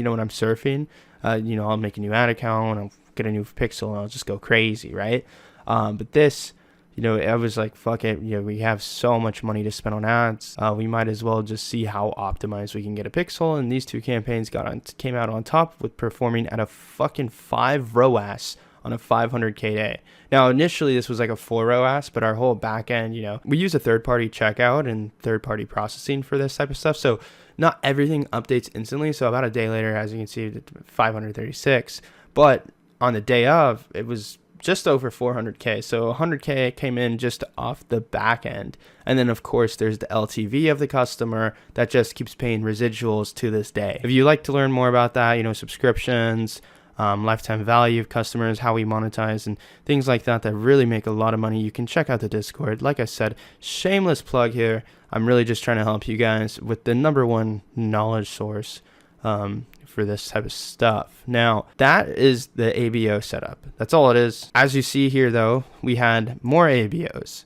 Speaker 1: know, when I'm surfing, you know, I'll make a new ad account, I'll get a new pixel, and I'll just go crazy, right? But this, you know, I was like, fuck it, you know, we have so much money to spend on ads. We might as well just see how optimized we can get a pixel. And these 2 campaigns came out on top with performing at a fucking 5 ROAS on a 500K day. Now, initially this was like a 4 ROAS, but our whole back end, you know, we use a third-party checkout and third-party processing for this type of stuff. So not everything updates instantly. So about a day later, as you can see, 536. But on the day of, it was just over 400K. So 100K came in just off the back end. And then of course there's the LTV of the customer that just keeps paying residuals to this day. If you'd like to learn more about that, you know, subscriptions, lifetime value of customers, how we monetize and things like that really make a lot of money, you can check out the Discord. Like I said, shameless plug here. I'm really just trying to help you guys with the #1 knowledge source for this type of stuff. Now, that is the ABO setup. That's all it is. As you see here, though, we had more ABOs.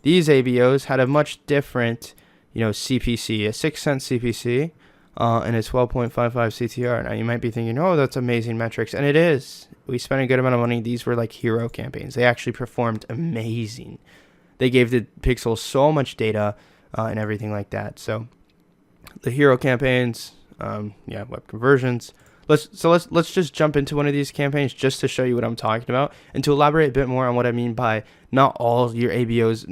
Speaker 1: These ABOs had a much different, you know, CPC, a 6-cent CPC, and a 12.55 CTR. Now, you might be thinking, oh, that's amazing metrics, and it is. We spent a good amount of money. These were like hero campaigns. They actually performed amazing. They gave the pixel so much data and everything like that. So the hero campaigns, web conversions. Let's just jump into one of these campaigns just to show you what I'm talking about and to elaborate a bit more on what I mean by not all your ABOs.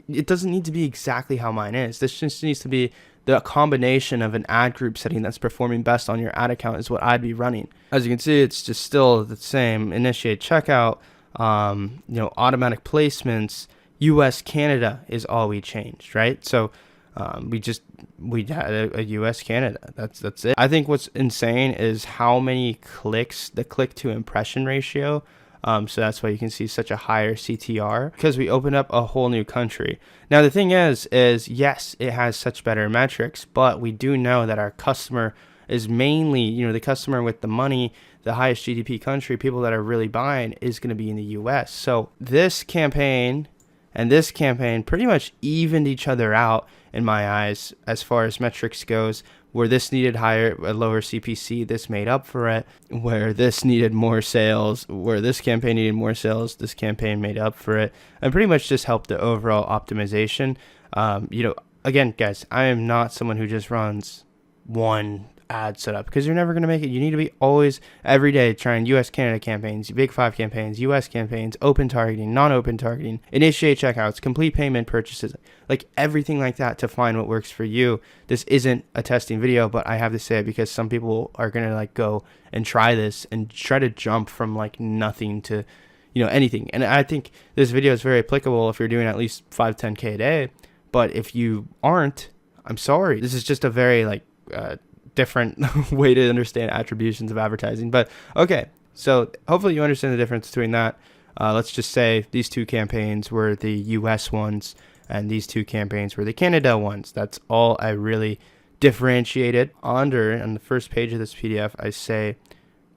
Speaker 1: It doesn't need to be exactly how mine is. This just needs to be the combination of an ad group setting that's performing best on your ad account is what I'd be running. As you can see, it's just still the same. Initiate checkout, you know, automatic placements, US Canada is all we changed, right? So we had a US Canada. That's it. I think what's insane is how many clicks, the click to impression ratio. So that's why you can see such a higher CTR, because we opened up a whole new country. Now the thing is yes, it has such better metrics, but we do know that our customer is mainly, the customer with the money, the highest GDP country, people that are really buying is going to be in the US. So this campaign and this campaign pretty much evened each other out in my eyes as far as metrics goes. Where this needed a lower CPC, this made up for it. Where this needed more sales, where this campaign needed more sales, this campaign made up for it, and pretty much just helped the overall optimization. Again, guys, I am not someone who just runs one ad setup, because you're never going to make it. You need to be always every day trying US Canada campaigns, big 5 campaigns, US campaigns, open targeting, non-open targeting, initiate checkouts, complete payment purchases, like everything like that to find what works for you. This isn't a testing video, but I have to say it because some people are going to go and try this and try to jump from nothing to anything. And I think this video is very applicable if you're doing at least 5-10K a day. But if you aren't, I'm sorry. This is just a very different way to understand attributions of advertising. But okay, so hopefully you understand the difference between that. Let's just say these 2 campaigns were the US ones and these 2 campaigns were the Canada ones. That's all I really differentiated on the first page of this PDF. I say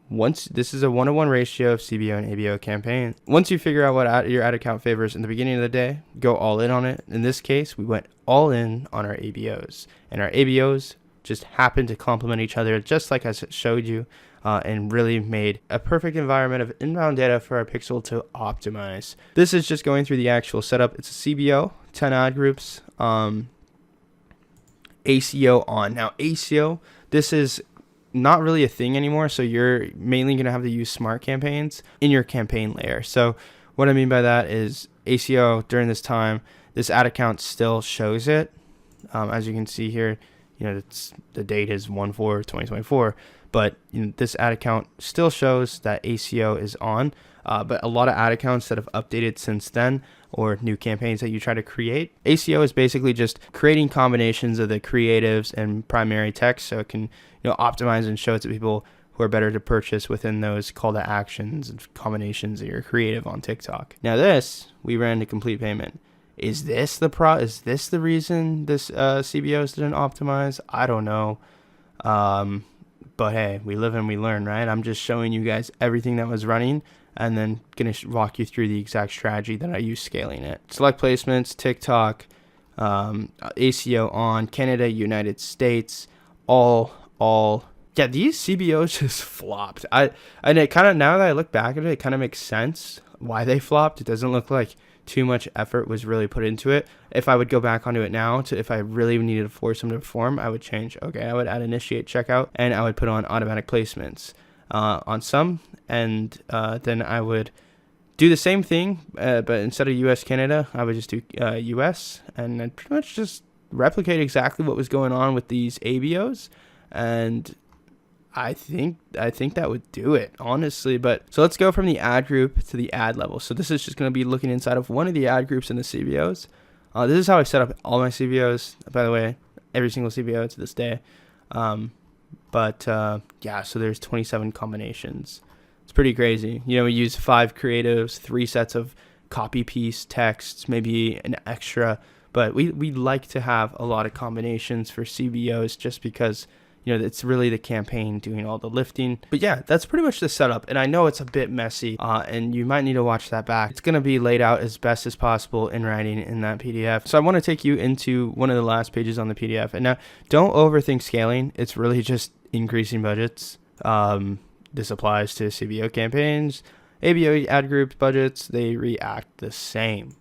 Speaker 1: this is a 1-to-1 ratio of CBO and ABO campaign. Once you figure out what your ad account favors in the beginning of the day, go all in on it. In this case, we went all in on our ABOs, and our ABOs just happened to complement each other, just like I showed you, and really made a perfect environment of inbound data for our pixel to optimize. This is just going through the actual setup. It's a CBO, 10 ad groups, ACO on. Now ACO, this is not really a thing anymore, so you're mainly going to have to use smart campaigns in your campaign layer. So what I mean by that is ACO during this time, this ad account still shows it. As you can see here, the date is 1/4/2024, but this ad account still shows that ACO is on. But a lot of ad accounts that have updated since then, or new campaigns that you try to create, ACO is basically just creating combinations of the creatives and primary text, so it can optimize and show it to people who are better to purchase within those call to actions and combinations that you're creative on TikTok. Now this, we ran to complete payment. Is this the reason this CBOs didn't optimize? I don't know. But hey, we live and we learn, right? I'm just showing you guys everything that was running and then going to walk you through the exact strategy that I use scaling it. Select placements, TikTok, ACO on, Canada, United States, all. Yeah, these CBOs just flopped. And it kind of, now that I look back at it, it kind of makes sense why they flopped. It doesn't look like too much effort was really put into it. If I would go back onto it now, if I really needed to force them to perform, I would change. Okay, I would add initiate checkout, and I would put on automatic placements on some, and then I would do the same thing, but instead of US Canada, I would just do US, and I'd pretty much just replicate exactly what was going on with these ABOs, and I think that would do it, honestly. But so let's go from the ad group to the ad level. So this is just going to be looking inside of one of the ad groups in the CBOs. This is how I set up all my CBOs, by the way, every single CBO to this day. Yeah, so there's 27 combinations. It's pretty crazy. We use 5 creatives, 3 sets of copy piece texts, maybe an extra. But we like to have a lot of combinations for CBOs just because it's really the campaign doing all the lifting. But yeah, that's pretty much the setup. And I know it's a bit messy, and you might need to watch that back. It's going to be laid out as best as possible in writing in that PDF. So I want to take you into one of the last pages on the PDF. And now, don't overthink scaling. It's really just increasing budgets. This applies to CBO campaigns, ABO ad group budgets. They react the same.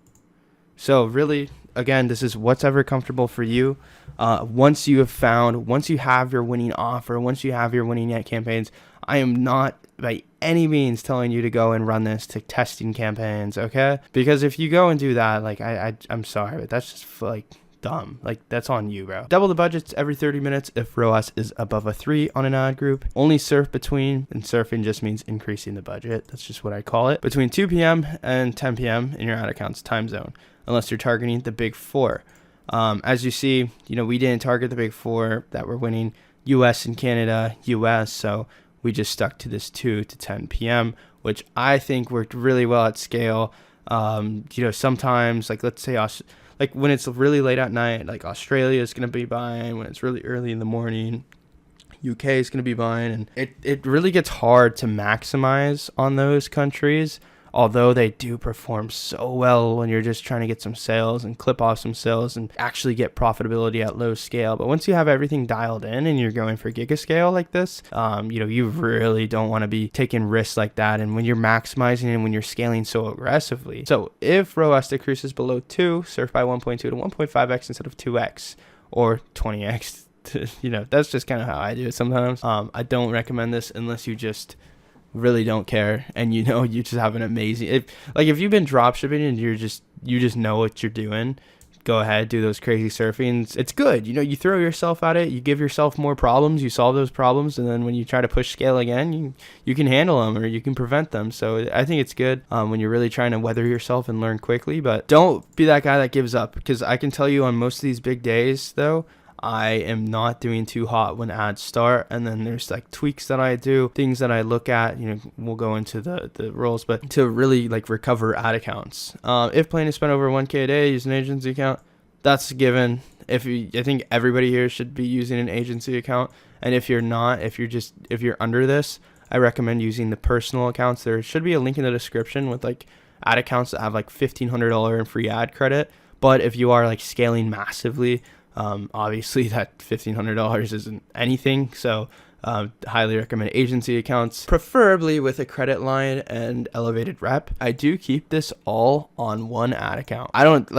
Speaker 1: So really, again, this is what's ever comfortable for you. Once you have your winning offer, once you have your winning net campaigns, I am not by any means telling you to go and run this to testing campaigns, okay? Because if you go and do that, I'm sorry, but that's just dumb. That's on you, bro. Double the budgets every 30 minutes if ROAS is above a 3 on an ad group. Only surf between, and surfing just means increasing the budget. That's just what I call it. Between 2 p.m. and 10 p.m. in your ad account's time zone. unless you're targeting the big four. As you see, we didn't target the big four that were winning, US and Canada, US. So we just stuck to this 2 to 10 p.m., which I think worked really well at scale. Sometimes, like, let's say, like when it's really late at night, like Australia is going to be buying. When it's really early in the morning, UK is going to be buying. And it really gets hard to maximize on those countries, although they do perform so well when you're just trying to get some sales and clip off some sales and actually get profitability at low scale. But once you have everything dialed in and you're going for giga scale like this, you really don't want to be taking risks like that. And when you're maximizing and when you're scaling so aggressively. So if ROAS decreases below 2, surf by 1.2 to 1.5x instead of 2x or 20x. That's just kind of how I do it sometimes. I don't recommend this unless you just really don't care and you just have an amazing, if you've been dropshipping and you just know what you're doing, go ahead, do those crazy surfings. It's good. You throw yourself at it, you give yourself more problems, you solve those problems, and then when you try to push scale again, you can handle them or you can prevent them. So I think it's good when you're really trying to weather yourself and learn quickly. But don't be that guy that gives up, because I can tell you on most of these big days though, I am not doing too hot when ads start, and then there's like tweaks that I do, things that I look at, we'll go into the roles, but to really like recover ad accounts. If planning to spend over 1K a day, use an agency account, that's a given. I think everybody here should be using an agency account, and if you're not, if you're under this, I recommend using the personal accounts. There should be a link in the description with like ad accounts that have like $1,500 in free ad credit, but if you are like scaling massively, obviously that $1,500 isn't anything. So highly recommend agency accounts, preferably with a credit line and elevated rep. I do keep this all on one ad account. I don't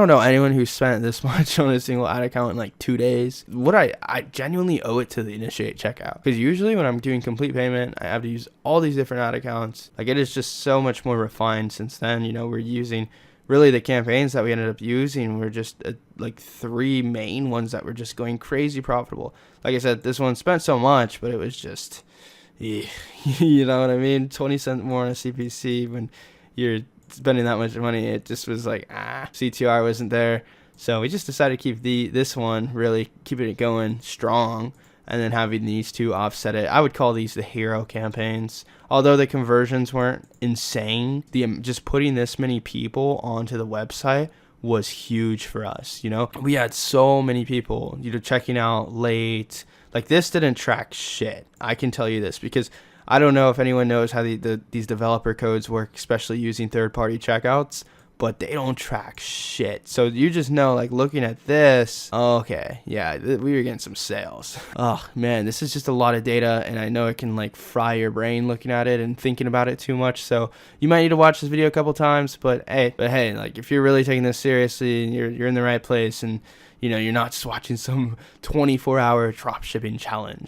Speaker 1: know anyone who spent this much on a single ad account in like 2 days. I genuinely owe it to the initiate checkout, because usually when I'm doing complete payment, I have to use all these different ad accounts. Like, it is just so much more refined since then. We're using really the campaigns that we ended up using were just like 3 main ones that were just going crazy profitable. Like I said, this one spent so much, but it was just, you know what I mean? 20 cents more on a CPC when you're spending that much money. It just was like, CTR wasn't there. So we just decided to keep this one, really keeping it going strong, and then having these two offset it. I would call these the hero campaigns. Although the conversions weren't insane, just putting this many people onto the website was huge for us. We had so many people, checking out late. Like, this didn't track shit. I can tell you this, because I don't know if anyone knows how these developer codes work, especially using third-party checkouts, but they don't track shit. So you just know, like, looking at this, okay, yeah, we were getting some sales. Oh man, this is just a lot of data, and I know it can like fry your brain looking at it and thinking about it too much. So you might need to watch this video a couple times, but hey, like, if you're really taking this seriously and you're in the right place, and you're not just watching some 24-hour dropshipping challenge.